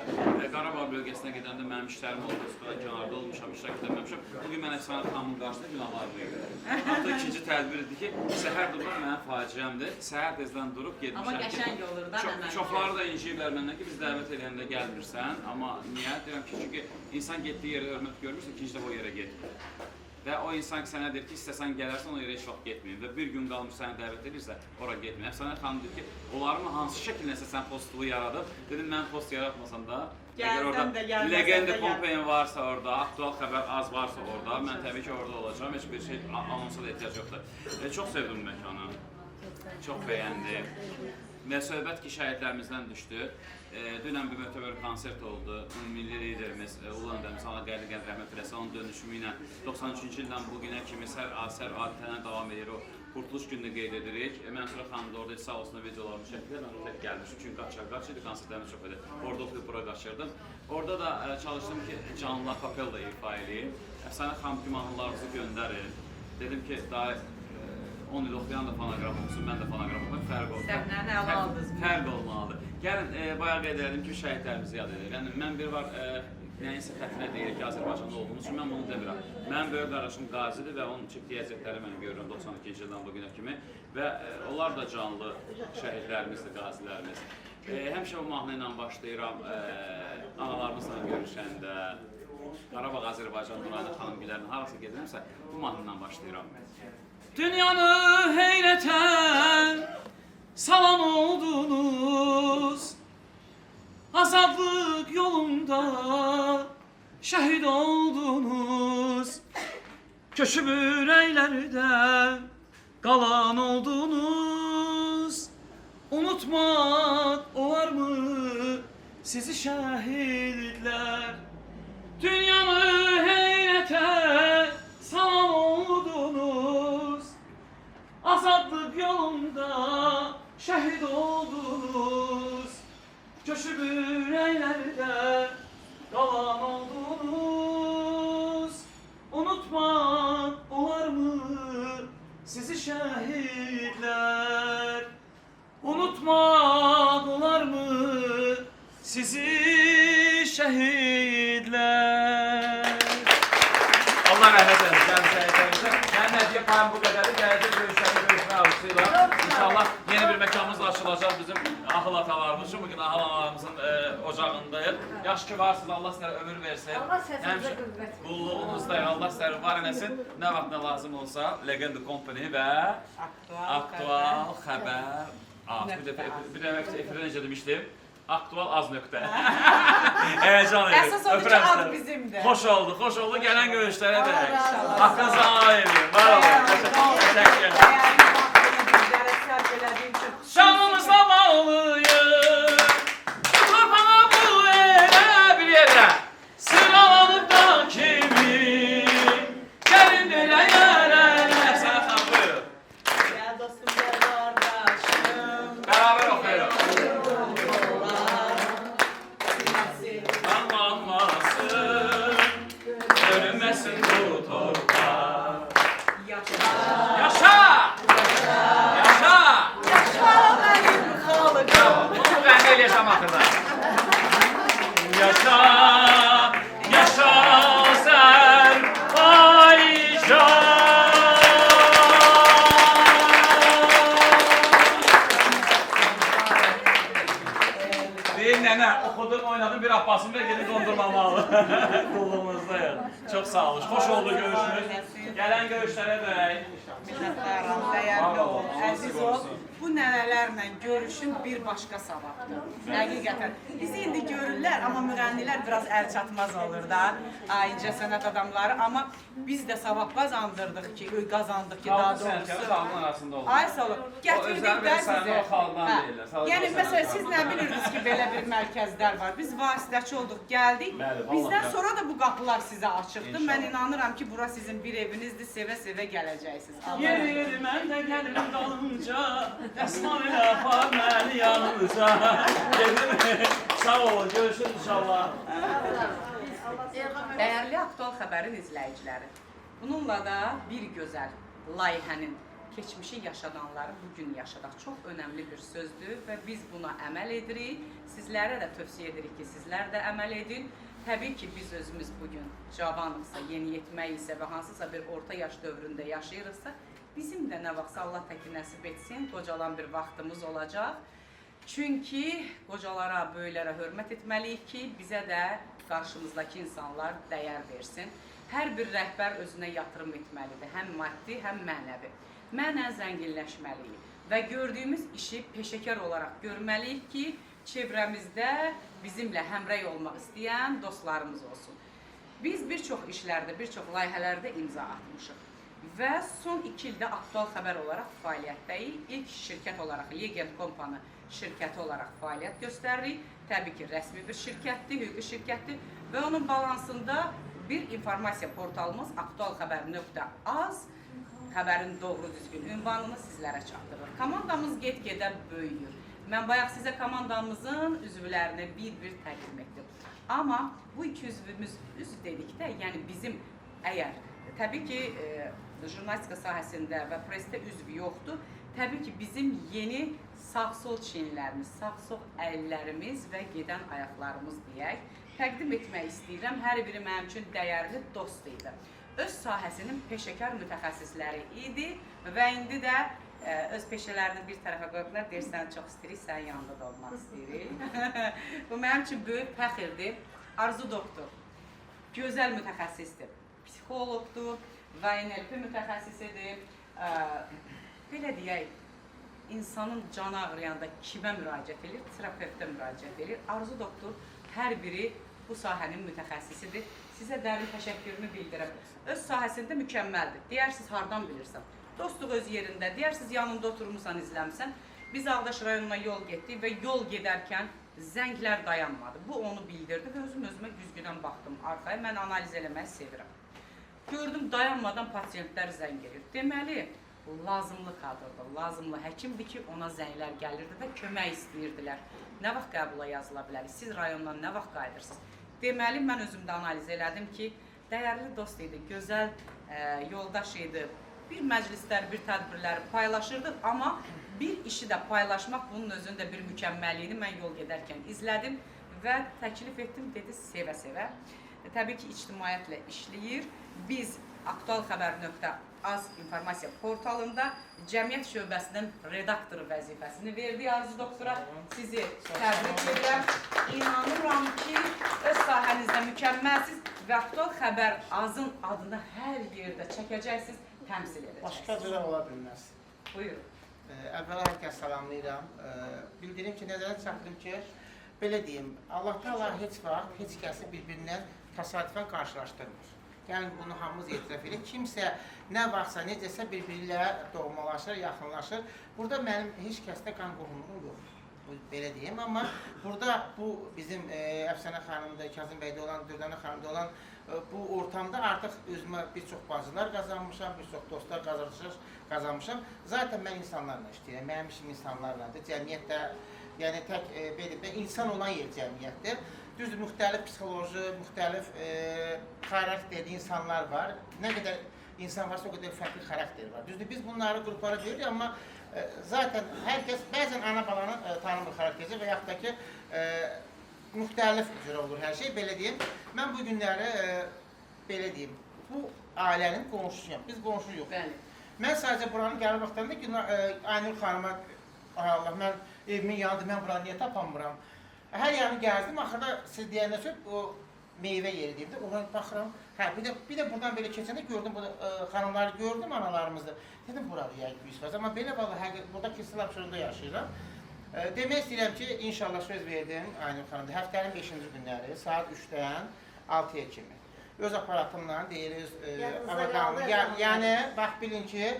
S13: Qarabağ bölgəsinə gedəndə mənim işlərim oldu, kənarda olmuşam, işlə gedəməmişəm. Bugün mən Əfsanə xanımın qarşısında günahlarını yürüyorum. Artıq ikinci tədbir idi ki, səhər durmaq mənim faciəmdir. Səhər tezdən durub getmişəm.
S1: Amma qəşəng olur da həmən.
S13: Çoxları da inciyiblər məndən ki, biz dəvət edəndə gəlmirsən. Amma niyə? Deyirəm ki, çünki insan getdiyi yerə hörmət görmürsə, ikinci dəfə o yerə getmir. Və o insan ki, sənə deyir ki, istəsən gələrsən, o yerə heç vaxt getməyin və bir gün qalmış səni dəvət edirsə, ora getməyin. Əfsanə xanım deyir ki, onlarımı hansı şəkildə sən postluğu yaradıb? Dedim, mən post yaratmasam da, əgər orada legenda Pompeyin varsa orada, aktual xəbər az varsa orada, mən təbii ki, orada olacağım, heç bir şey anonsa da ehtiyac yoxdur. Çox sevdim məkanı, çox bəyəndim və söhbət ki, şəhidlərimizdən düşdü. Dünən bir möhtəbər konsert oldu. Milli liderimiz Ulu Öndərimiz Allah qəlbi rəhmət eləsin. Onun dönüşümü ilə 93-cü ildən bu günə kimi sər adətənə davam edir. O Qurtuluş gününü qeyd edirik. Mənsur xanım da orada sağ olsun videolarını çəkdilər. Mən orada gəlmişdim çünki qaç idi, konsertlərimiz çox idi. Orada oxuyub bura qaçırdım. Orada da çalışdım ki, canlı kapella ifa edeyim. Əfsanə xanım ki, mahnılarınızı göndərin. Dedim ki, daha 10 il oxuyan da fonoqram olsun, mən də fonoqram olmaq fərq olsun.
S1: Səhnəni ələ aldınız.
S13: Fərq olmalıdır. Gəlin, bayaq qeyd edelim ki, şəhidlərimizi yad edir. Yəni, mən bir var, nəyinsə xətrinə deyir ki, Azərbaycanda olduğumuz üçün mən bunu demirəm. Mənim böyük qardaşım qazidir və onun çəkdiyi əziyyətləri mən görürəm 92-ci ildən bu günə kimi və onlar da canlı şəhidlərimizdir, qazilərimiz. Həmişə bu mahnı ilə başlayıram, analarımızla görüşəndə, Qarabağ, Azərbaycan, Nurayda xanım gilərini harası gedirəmsə, bu mahnı ilə başlayıram. Dünyanı heyrətən salan oldunuz, azadlıq yolunda şəhid oldunuz, köçüb ürəklərdə qalan oldunuz. Unutmaq olarmı sizi şəhidlər? Dünyanı heyrətə salan oldunuz, azadlıq yolunda şəhid oldunuz, köçüb ürəklərdə qalan oldunuz. Unutmaq olarmı sizi şəhidlər? Unutmaq olarmı sizi şəhidlər? Allah rəhmət eləsin, gəlin şəhidlərimizə. Mənim hədiyyə payım bu qədərdir. Gələcək görüşlərdə görüşmək arzusuyla. İnşallah yeni bir məkanımız da açılacaq bizim ahıl atalarımız üçün. Bugün ahıl analarımızın ocağındayıq. Yaş ki varsınız, Allah sizlərə ömür versin.
S11: Allah səsinizə qüvvət.
S13: Qulluğunuzda Allah Allah sizləri var eləsin. Nə vaxt nə lazım olsa, Legend Company və Aktual Xəbər. Bir dəfə efirdə necə demişdim? Aktual az nöqtə. Həyəcan edir.
S1: Əsas odur ki, ad bizimdir.
S13: Xoş oldu. Gələn görüşlərə dək. Haqqınızı halal edin. Var olun. Təşəkkür ederim. Şanımızla bağlıyıq. Torpağa bu elə bir yerə. Sıralanıb da kimi. Gəlin belə yerə. Sənə xan buyur.
S1: Gəl dostum, gəl qardaşım.
S13: Beraber oxuyuruq. Görünməsin bu torpaq. Yaşa!
S1: Mənim xalqım.
S13: Bunu qəndə eləyəcəm axırda. Yaşa! Yaşa Azərbaycan! Deyim nənə, oxudum, oynadım, bir Abbasım və gedib dondurmamalı. Qulluğumuzdayıq. Çox sağ olun. Xoş oldu görüşünüz. Gələn görüşlərə dək.
S1: Minnətdaram, dəyərli ol, əziz ol. Bu nənələrlə görüşün bir başqa savabdır. Həqiqətən. Bizi indi görürlər, amma müğənnilər biraz əl çatmaz olur da, incəsənət adamları. Amma biz də savab qazandırdıq ki, qazandıq ki, daha doğrusu. Ay sağ olun. Gətirdik də sizə. Yəni, məsələn, siz nə bilirdiniz ki, belə bir mərkəzlər var. Biz vasitəçi olduq, gəldik. Bizdən sonra da bu qapılar sizə açıqdır. Mən inanıram ki, bura sizin bir evinizdir, sevə-sevə gələcəksiniz.
S13: Yeri mən də gəlim dalınca, dəsmal ilə apar məni yanınıza. Sağ olun, görüşürüz inşallah.
S1: Dəyərli Aktual Xəbərin izləyiciləri, bununla da bir gözəl layihənin keçmişi yaşadanları bugün yaşadaq. Çox önəmli bir sözdür və biz buna əməl edirik. Sizlərə də tövsiyə edirik ki, sizlər də əməl edin. Təbii ki, biz özümüz bugün cavanıqsa, yeniyetmək isə və hansısa bir orta yaş dövründə yaşayırıqsa, bizim də nə vaxtsa Allah təki nəsib etsin, qocalan bir vaxtımız olacaq. Çünki qocalara, böyüklərə hörmət etməliyik ki, bizə də qarşımızdakı insanlar dəyər versin. Hər bir rəhbər özünə yatırım etməlidir, həm maddi, həm mənəvi. Mənən zənginləşməliyik və gördüyümüz işi peşəkar olaraq görməliyik ki, çevrəmizdə bizimlə həmrəy olmaq istəyən dostlarımız olsun. Biz bir çox işlərdə, bir çox layihələrdə imza atmışıq və son 2 ildə Aktual Xəbər olaraq fəaliyyətdəyik. İlk şirkət olaraq Legend Company şirkəti olaraq fəaliyyət göstəririk. Təbii ki, rəsmi bir şirkətdir, hüquqi şirkətdir və onun balansında bir informasiya portalımız aktualxəbər.az xəbərin doğru düzgün ünvanını sizlərə çatdırır. Komandamız get-gedə böyüyür. Mən bayaq sizə komandamızın üzvlərini bir-bir təqdim etdim. Amma bu 2 üzvümüz üzv dedikdə, yəni bizim əgər, təbii ki, jurnalistika sahəsində və presdə üzv yoxdur, təbii ki, bizim yeni sağ-sol çiyinlərimiz, sağ-sol əllərimiz və gedən ayaqlarımız deyək, təqdim etmək istəyirəm. Hər biri mənim üçün dəyərli dost idi. Öz sahəsinin peşəkar mütəxəssisləri idi və indi də öz peşələrini bir tərəfə qoyublar, deyir, sən çox istəyirik, sən yanında da olmaq istəyirik. Bu mənim üçün böyük fəxirdir. Arzu doktor, gözəl mütəxəssisdir, psixologdur, və NLP mütəxəssisidir. Belə deyək, insanın canı ağrıyanda kimə müraciət edir? Terapevtə müraciət edir. Arzu doktor hər biri bu sahənin mütəxəssisidir. Sizə dərin təşəkkürümü bildirəm. Öz sahəsində mükəmməldir. Deyərsiniz, hardan bilirsən? Dostluq öz yerində, deyərsiniz, yanında oturmuşsan, izləmsən. Biz Ağdaş rayonuna yol getdik və yol gedərkən zənglər dayanmadı. Bu onu bildirdi və özümə güzgüdən baxdım arxaya. Mən analiz eləməyi sevirəm. Gördüm, dayanmadan pasiyentlər zəng edir. Deməli, lazımlı kadrdır, lazımlı həkimdir ki, ona zənglər gəlirdi və kömək istəyirdilər. Nə vaxt qəbula yazıla bilərik? Siz rayondan nə vaxt qayıdırsınız? Deməli, mən özümdə analiz elədim ki, dəyərli dost idi, gözəl yoldaş idi. Bir məclislər, bir tədbirləri paylaşırdıq, amma bir işi də paylaşmaq bunun özündə bir mükəmməliyini mən yol gedərkən izlədim və təklif etdim, dedi, sevə-sevə. Təbii ki, ictimaiyyətlə işləyir. Biz aktualxəbər.az informasiya portalında cəmiyyət şöbəsinin redaktoru vəzifəsini verdik Arzu doktora. Sizi təbrik edirəm. İnanıram ki, öz sahənizdə mükəmməlsiz və aktual xəbər azın adını hər yerdə çəkəcəksiniz, təmsil
S14: Başqa
S1: edəcəksiniz.
S14: cürə ola bilməz.
S1: Buyurun.
S14: Əvvəla hər kəs salamlayıram. Bildirim ki, nəzərə çatdırım ki, belə deyim, Allah Taala heç vaxt heç kəsi bir-birindən təsadüfən qarşılaşdırmır. Yəni bunu hamımız etiraf edirik. Kimsə nə vaxtsa, necəsə bir-biri ilə doğmalaşır, yaxınlaşır. Burada mənim heç kəsdə qan qohumluğum yoxdur. Belə deyim, amma burada bu bizim Əfsanə xanımda, Kazım bəydə olan, Dürdanə xanımda olan bu ortamda artıq özümə bir çox bacılar qazanmışam, bir çox dostlar qazanmışam. Zaten mən insanlarla işləyirəm, mənim işim insanlarladır. Cəmiyyətdə, yəni tək belə insan olan yer cəmiyyətdir. Düzdür, müxtəlif psixoloji, müxtəlif xarakterli insanlar var. Nə qədər insan varsa o qədər fərqli xarakter var. Düzdür, biz bunları qruplara deyirik, amma zaten hər kəs bəzən ana balanı tanımır xarakterci və yaxud da ki, müxtəlif cürə olur hər şey, belə deyim. Mən bu günləri, belə deyim, bu ailənin qonşusuyam, biz qonşuyuq. Mən sadəcə buranın gəlib vaxtlarında ki, Aynur xanıma, Allah, mən evimin yanıdır, mən buranı niyə tapamıram? Hər yanı gəzdim, axırda siz deyəndən sonra o meyvə yeri deyim də, ona baxıram. Hə, bir də buradan belə keçəndə gördüm, xanımları gördüm, analarımızda. Dedim, burada yəqin bir iş var. Amma belə vallahi, burada Kilsə Abşeronda yaşayıram. Demək istəyirəm ki, inşallah söz verdim Aynur xanımda, həftənin 5-ci günləri, saat 3-dən 6-ya kimi. Öz aparatımla deyirik, yəni, bax bilin ki,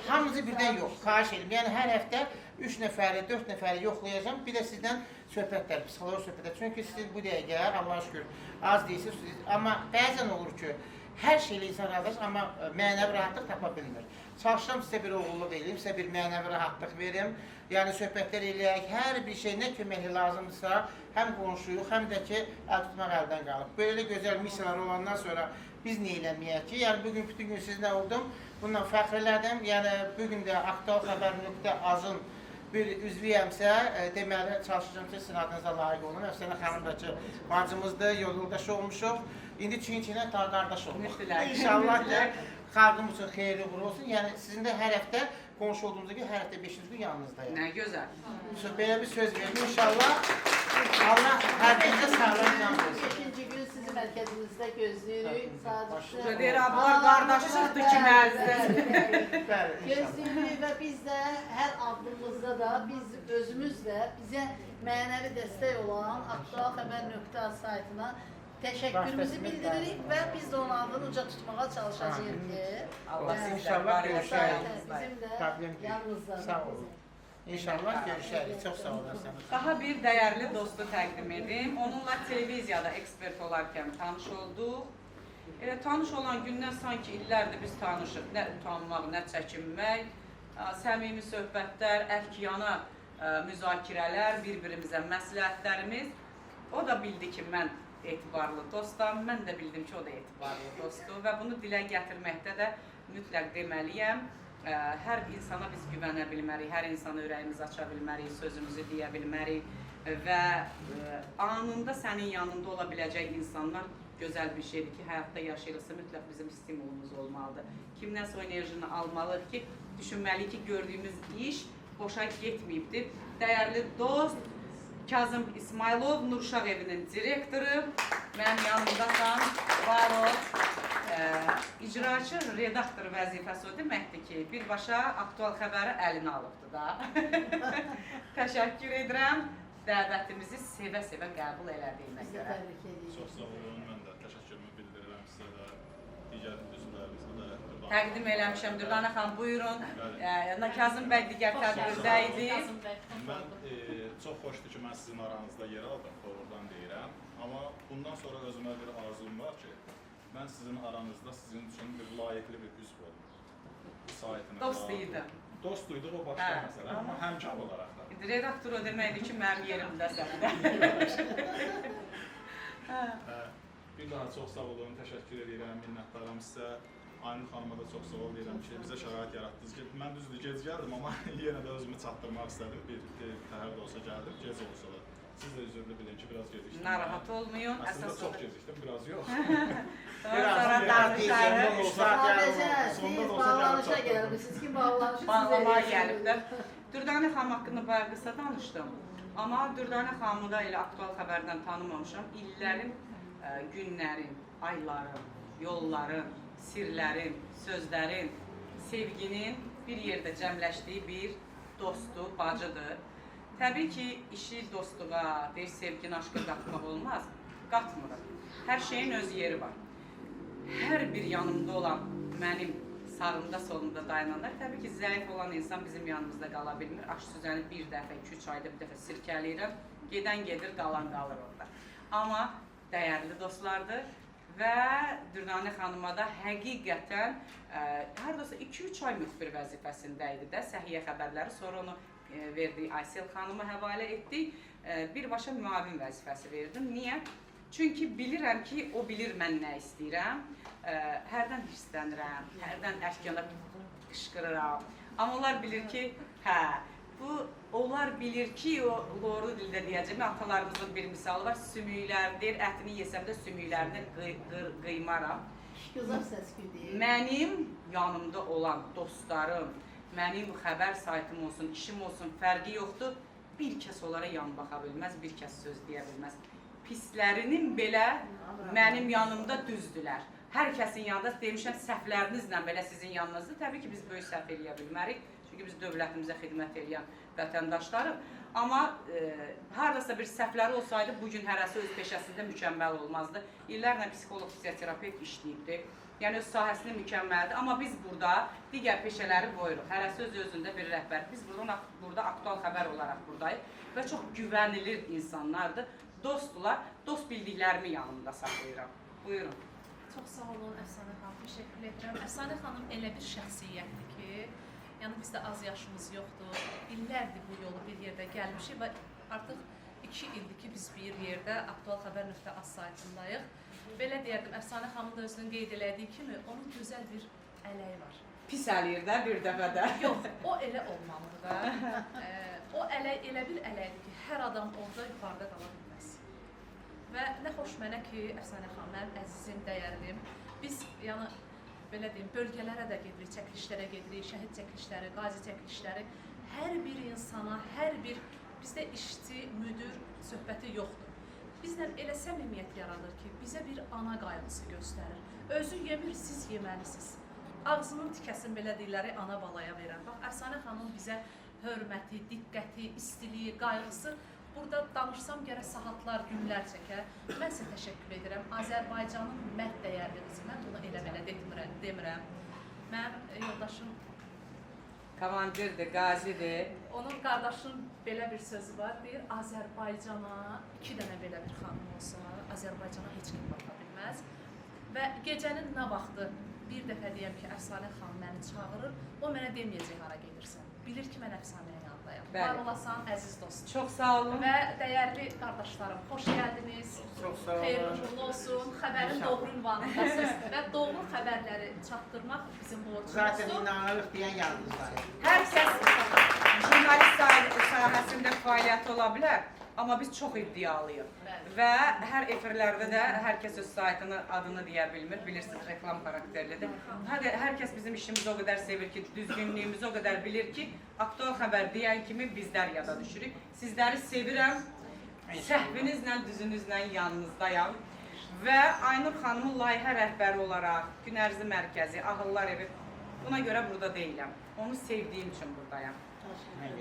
S14: hamımızı birdən yox, xahiş edim. Yəni, hər həftə 3 nəfəri, 4 nəfəri yoxlayacağım, bir də sizdən söhbətlər, psixoloji söhbətlər. Çünki siz bu dəqiqə, Allah'a şükür, az deyirsiniz, amma bəzən olur ki, hər şeylə insan razılaşır, amma mənəvi rahatlıq tapa bilmir. Çalışıram sizə bir oğulluq eləyim, sizə bir mənəvi rahatlıq verim, yəni söhbətlər eləyək, hər bir şey nə köməkli lazımdırsa, həm qonşuyuq, həm də ki, əl tutmaq əldən qalıb. Belə gözəl missiyalar olandan sonra biz nə eləməyək ki, yəni bugün bütün gün sizinlə oldum, bundan fəxr elədim, yəni bugün də aktualxəbər.az-ın bir üzvüyəmsə, deməli çalışacağım ki, sizin adınıza layiq olun. Əfsanə xanım da ki, bacımızdır, yoldaşı olmuşuq. İndi çiyin-çiyinə qardaş olmuş. İnşallah ki, xalqımız üçün xeyirli uğurlu olsun. Yəni, sizin də hər həftə qonşu olduğunuzda ki, hər həftə 5-ci gün yanınızdayım.
S1: Nə gözəl.
S14: Belə bir söz verim. İnşallah Allah hər kəsə sağlam can versin.
S2: 5-ci gün sizi mərkəzimizdə gözləyirik. Saat 3-də.
S1: Deyir, ablar qardaşlıqdır ki, məzdə.
S2: Gözləyirik və biz də hər addımımızda da, biz özümüz də bizə mənəvi dəstək olan aktualxəbər.az saytına təşəkkürümüzü bildiririk və biz də onun adını uca tutmağa çalışacağıq ki,
S1: Allah
S14: inşallah görüşərik.
S2: bizim də yanımızdadır.
S14: Sağ olun. İnşallah görüşərik. Çox sağ olasın.
S1: Daha bir dəyərli dostu təqdim edim. Onunla televiziyada ekspert olarkən tanış olduq. Elə tanış olan gündən sanki illərdir biz tanışıq. Nə utanmaq, nə çəkinmək, səmimi söhbətlər, əfkiyana müzakirələr, bir-birimizə məsləhətlərimiz. O da bildi ki, mən etibarlı dostam, mən də bildim ki, o da etibarlı dostdur və bunu dilə gətirməkdə də mütləq deməliyəm. Hər insana biz güvənə bilmərik, hər insana ürəyimizi aça bilmərik, sözümüzü deyə bilmərik və anında sənin yanında ola biləcək insanlar gözəl bir şeydir ki, həyatda yaşayırıqsa mütləq bizim stimulumuz olmalıdır. Kimdənsə o enerjini almalıyıq ki, düşünməliyik ki, gördüyümüz iş boşa getməyibdir. Dəyərli dost, Kazım İsmailov, Nurşaq evinin direktoru, mənim yanımdasan, var o, icraçı, redaktor vəzifəsi o deməkdir ki, birbaşa aktual xəbəri əlinə alıbdır da. Təşəkkür edirəm, dəvətimizi sevə-sevə qəbul elədiyinə görə.
S15: Çox sağ olun, mən də təşəkkürümü bildirirəm sizə də, digər üzvlərimizə də.
S1: Təqdim eləmişəm, Dürdanə xanım, buyurun. Kazım bəy digər tədbirdə idi.
S15: Mən çox xoşdur ki, mən sizin aranızda yer aldım, doğrudan deyirəm. Amma bundan sonra özümə bir arzum var ki, mən sizin aranızda sizin üçün bir layiqli bir üzv olum.
S1: Dost idi.
S15: Dost idi, o başqa məsələ, amma həmkar olaraq da.
S1: Redaktor o deməkdir ki, mənim yerimdəsən də.
S15: Bir daha çox sağ olun, təşəkkür edirəm, minnətdaram sizə. Aynur xanıma da çox sağ ol deyirəm ki, bizə şərait yaratdınız ki, mən düzdür, gec gəldim, amma yenə də özümü çatdırmaq istədim. Bir təhər də olsa gəldim, gec olsa da. Siz də üzrlü bilin ki, biraz gecikdim.
S1: Narahat olmayın.
S15: Əslində çox gecikdim, biraz yox.
S1: Sonra danışarıq.
S2: Sadəcə, siz bağlanışa gəlmişsiniz ki, bağlanışı
S1: Bağlamaya gəlibdir. Dürdanə xanım haqqında bayağı qısa danışdım. Amma Dürdanə xanımı da elə aktual xəbərdən tanımamışam. İllərin, günlərin, ayların, yolların, sirlərin, sözlərin, sevginin bir yerdə cəmləşdiyi bir dostdur, bacıdır. Təbii ki, işi dostluğa, bir sevgini aşka qatmaq olmaz. Qatmırıq. Hər şeyin öz yeri var. Hər bir yanımda olan mənim sağımda, solumda dayananlar, təbii ki, zəif olan insan bizim yanımızda qala bilmir. Aş süzəni bir dəfə, 2-3 ayda bir dəfə sirkələyirəm. Gedən gedir, qalan qalır orada. Amma dəyərli dostlardır və Dürdanə xanıma da həqiqətən haradasa 2-3 ay müxbir vəzifəsində idi də, Səhiyyə xəbərləri, sonra onu verdiyi Aysel xanıma həvalə etdik. Birbaşa müavin vəzifəsi verdim. Niyə? Çünki bilirəm ki, o bilir mən nə istəyirəm. Hərdən hirslənirəm, hərdən ərkana qışqırıram. Amma onlar bilir ki, onlar bilir ki, o doğru dildə deyəcəm, atalarımızın bir misalı var, sümüklərdir, ətini yesəm də sümüklərini qıymaram.
S2: Güzel səs-küy deyil.
S1: Mənim yanımda olan dostlarım, mənim xəbər saytım olsun, işim olsun, fərqi yoxdur. Bir kəs onlara yan baxa bilməz, bir kəs söz deyə bilməz. Pislərinin belə mənim yanımda düzdülər. Hər kəsin yanında demişəm, səhvlərinizlə belə sizin yanınızda. Təbii ki, biz böyük səhv eləyə bilmərik. Çünki biz dövlətimizə xidmət edən vətəndaşlarıq. Amma haradasa bir səhvləri olsaydı, bugün hərəsi öz peşəsində mükəmməl olmazdı. İllərlə psixoloq, fizioterapeut işləyibdi. Yəni öz sahəsində mükəmməldir. Amma biz burada digər peşələri qoyuruq. Hərəsi öz-özündə bir rəhbər. Biz burada aktual xəbər olaraq buradayıq və çox güvənilir insanlardır. Dostdular, dost bildiklərimi yanımda saxlayıram. Buyurun.
S10: Çox sağ olun Əfsanə xanım, təşəkkür edirəm. Əfsanə xanım elə bir şəxsiyyətdir ki, yəni bizdə az yaşımız yoxdur. İllərdir bu yolu bir yerdə gəlmişik və artıq 2 ildir ki, biz bir yerdə aktualxəbər.az saytındayıq. Belə deyərdim, Əfsanə xanım da özünün qeyd elədiyi kimi, onun gözəl bir ələyi var.
S1: Pis əliyir də bir dəfədə.
S10: Yox, o elə olmalıdır da. O ələk elə bir ələkdir ki, hər adam orada yuxarıda qala bilməz. Və nə xoş mənə ki, Əfsanə xanım, mənim əzizim, dəyərlim. Biz, yəni, belə deyim, bölgələrə də gedirik, çəkilişlərə gedirik, şəhid çəkilişləri, qazi çəkilişləri. Hər bir insana, hər bir, bizdə işçi, müdür söhbəti yoxdur. Bizlə elə səmimiyyət yaradır ki, bizə bir ana qayğısı göstərir. Özü yemir, siz yeməlisiniz. Ağzının tikəsini belə deyirləri ana balaya verər. Bax, Əfsanə xanım bizə hörməti, diqqəti, istiliyi, qayğısı. Burada danışsam gərək saatlar, günlər çəkər. Mən sizə təşəkkür edirəm. Azərbaycanın mərd dəyərli qızı. Mən bunu elə-belə demirəm. Mənim yoldaşım
S1: komandirdir, qazidir.
S10: Onun qardaşının belə bir sözü var. Deyir, Azərbaycana 2 dənə belə bir xanım olsa, Azərbaycana heç kim baxa bilməz. Və gecənin nə vaxtı bir dəfə deyəm ki, Əfsanə xanım məni çağırır, o mənə deməyəcək hara gedirsən. Bilir ki, mən Əfsanəyə yanındayım. Var olasan, əziz dostum.
S1: Çox sağ olun.
S10: Və dəyərli qardaşlarım, xoş gəldiniz.
S14: Çox sağ olun.
S10: Xeyirli olsun. Xəbərin doğru ünvanındasınız. Və doğru xəbərləri çatdırmaq bizim borcumuzdur.
S14: Zaten inanırıq deyən yanınızdayıq.
S1: Hər kəs jurnalist sahəsində fəaliyyət ola bilər, amma biz çox iddialıyıq. Və hər efirlərdə də hər kəs öz saytının adını deyə bilmir, bilirsiniz, reklam xarakterlidir. Hər kəs bizim işimizi o qədər sevir ki, düzgünlüyümüzü o qədər bilir ki, aktual xəbər deyən kimi bizlər yada düşürük. Sizləri sevirəm, səhvinizlə, düzünüzlə yanınızdayam. Və Aynur xanımın layihə rəhbəri olaraq, gün ərzi mərkəzi, ağıllar evi, buna görə burada deyiləm. Onu sevdiyim üçün buradayam.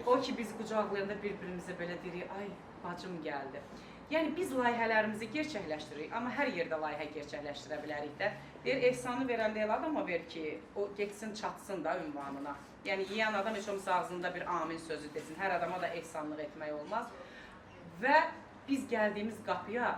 S1: O ki, biz qucaqlarında bir-birimizə belə deyirik, ay, bacım gəldi. Yəni, biz layihələrimizi gerçəkləşdiririk, amma hər yerdə layihə gerçəkləşdirə bilərik də. Deyir, ehsanı verəndə elə adama ver ki, o geçsin, çatsın da ünvanına. Yəni, yiyən adam heç olmasa ağzında bir amin sözü desin, hər adama da ehsanlıq etmək olmaz. Və biz gəldiyimiz qapıya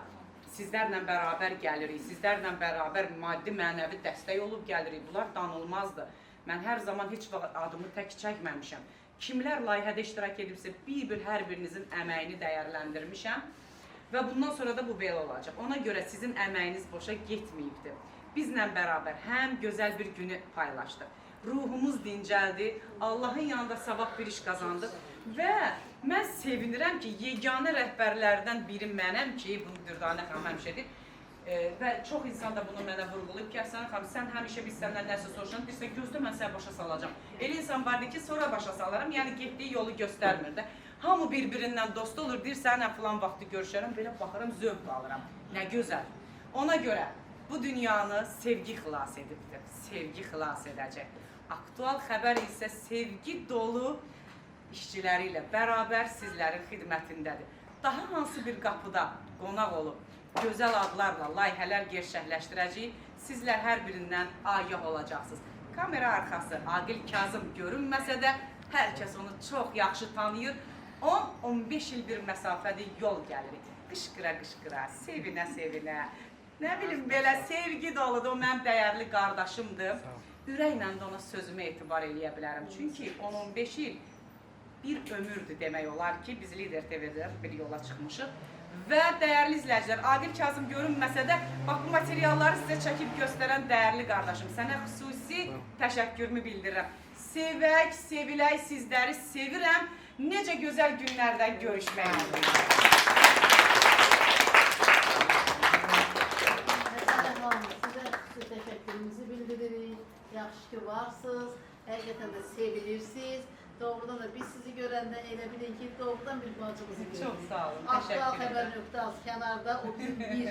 S1: sizlərlə bərabər gəlirik, sizlərlə bərabər maddi, mənəvi dəstək olub gəlirik. Bunlar danılmazdır. Mən hər zaman heç vaxt adımı tək çəkməmişəm. Kimlər layihədə iştirak edibsə, bir hər birinizin əməyini dəyərləndirmişəm. Və bundan sonra da bu belə olacaq. Ona görə sizin əməyiniz boşa getməyibdir. Bizlə bərabər həm gözəl bir günü paylaşdıq. Ruhumuz dincəldi, Allahın yanında savab bir iş qazandıq. Və mən sevinirəm ki, yeganə rəhbərlərdən biri mənəm ki, bunu Dürdanə xanım həmişə deyir. Və çox insan da bunu mənə vurğulayıb ki, Əfsanə xanım, sən həmişə biz səndən nəsə soruşan, deyirsən, gözlə mən səni başa salacam. Elə insan vardı ki, sonra başa salaram, yəni getdiyi yolu göstərmir də. Hamı bir-birindən dost olur, deyir, sənə filan vaxtı görüşərəm, belə baxıram, zövq alıram. Nə gözəl. Ona görə Bu dünyanı sevgi xilas edibdir. Sevgi xilas edəcək. Aktual xəbər isə sevgi dolu işçiləri ilə bərabər sizlərin xidmətindədir. Daha hansı bir qapıda qonaq olub, gözəl adlarla layihələr gerçəkləşdirəcəyik, sizlər hər birindən agah olacaqsınız. Kamera arxası Aqil Kazım görünməsə də, hər kəs onu çox yaxşı tanıyır. 10-15 il bir məsafədə yol gəlirik. Qışqıra-qışqıra, sevinə-sevinə. Nə bilim, belə sevgi doludur, o mənim dəyərli qardaşımdır. Ürəklə də ona sözümə etibar eləyə bilərəm. Çünki 10-15 il bir ömürdür demək olar ki, biz Lider TV-də bir yola çıxmışıq. Və dəyərli izləyicilər, Aqil Kazım görünməsə də, bax bu materialları sizə çəkib göstərən dəyərli qardaşım, sənə xüsusi təşəkkürümü bildirirəm. Sevək, sevilək, sizləri sevirəm. Necə gözəl günlərdə görüşmək üzrə.
S2: Sizə xüsusi təşəkkürümüzü bildiririk. Yaxşı ki varsınız, həqiqətən də sevilirsiniz. Doğrudan da biz sizi görəndə elə bilin ki, doğrudan bir bacımızı görürük.
S1: Çox sağ olun,
S2: Aktual
S1: təşəkkür
S2: Xəbər nöqtəsi kənarda o bizim bir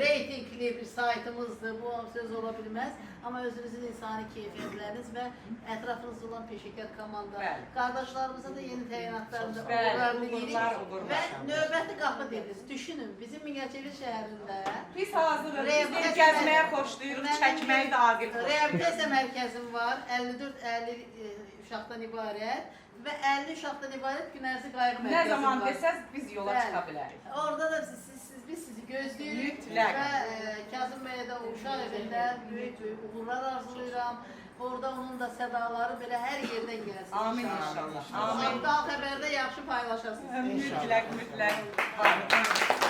S2: reytingli bir saytımızdır. Bu söz ola bilməz. Amma özünüzün insani keyfiyyətləriniz və ətrafınızda olan peşəkar komanda, qardaşlarımıza da yeni təyinatlarında uğurlarını deyirik. Və növbəti qapı dediniz. Düşünün, bizim Mingəçevir şəhərində
S1: biz hazırıq, biz gəzməyə xoşlayırıq, çəkməyi də Aqil xoşlayırıq.
S2: Reabilitasiya mərkəzim var, 54-50 uşaqdan ibarət və 50 uşaqdan ibarət gün ərzı qayğı mərkəzim var.
S1: Nə zaman desəz biz yola çıxa bilərik.
S2: Orada da biz sizi gözləyirik
S1: Mütləq.
S2: və Kazım bəyə də uşaq evində böyük uğurlar arzulayıram. Orada onun da sədaları belə hər yerdən gəlsin.
S1: Amin inşallah. Amin.
S2: Aktual Xəbərdə yaxşı paylaşasınız.
S1: Mütləq, mütləq.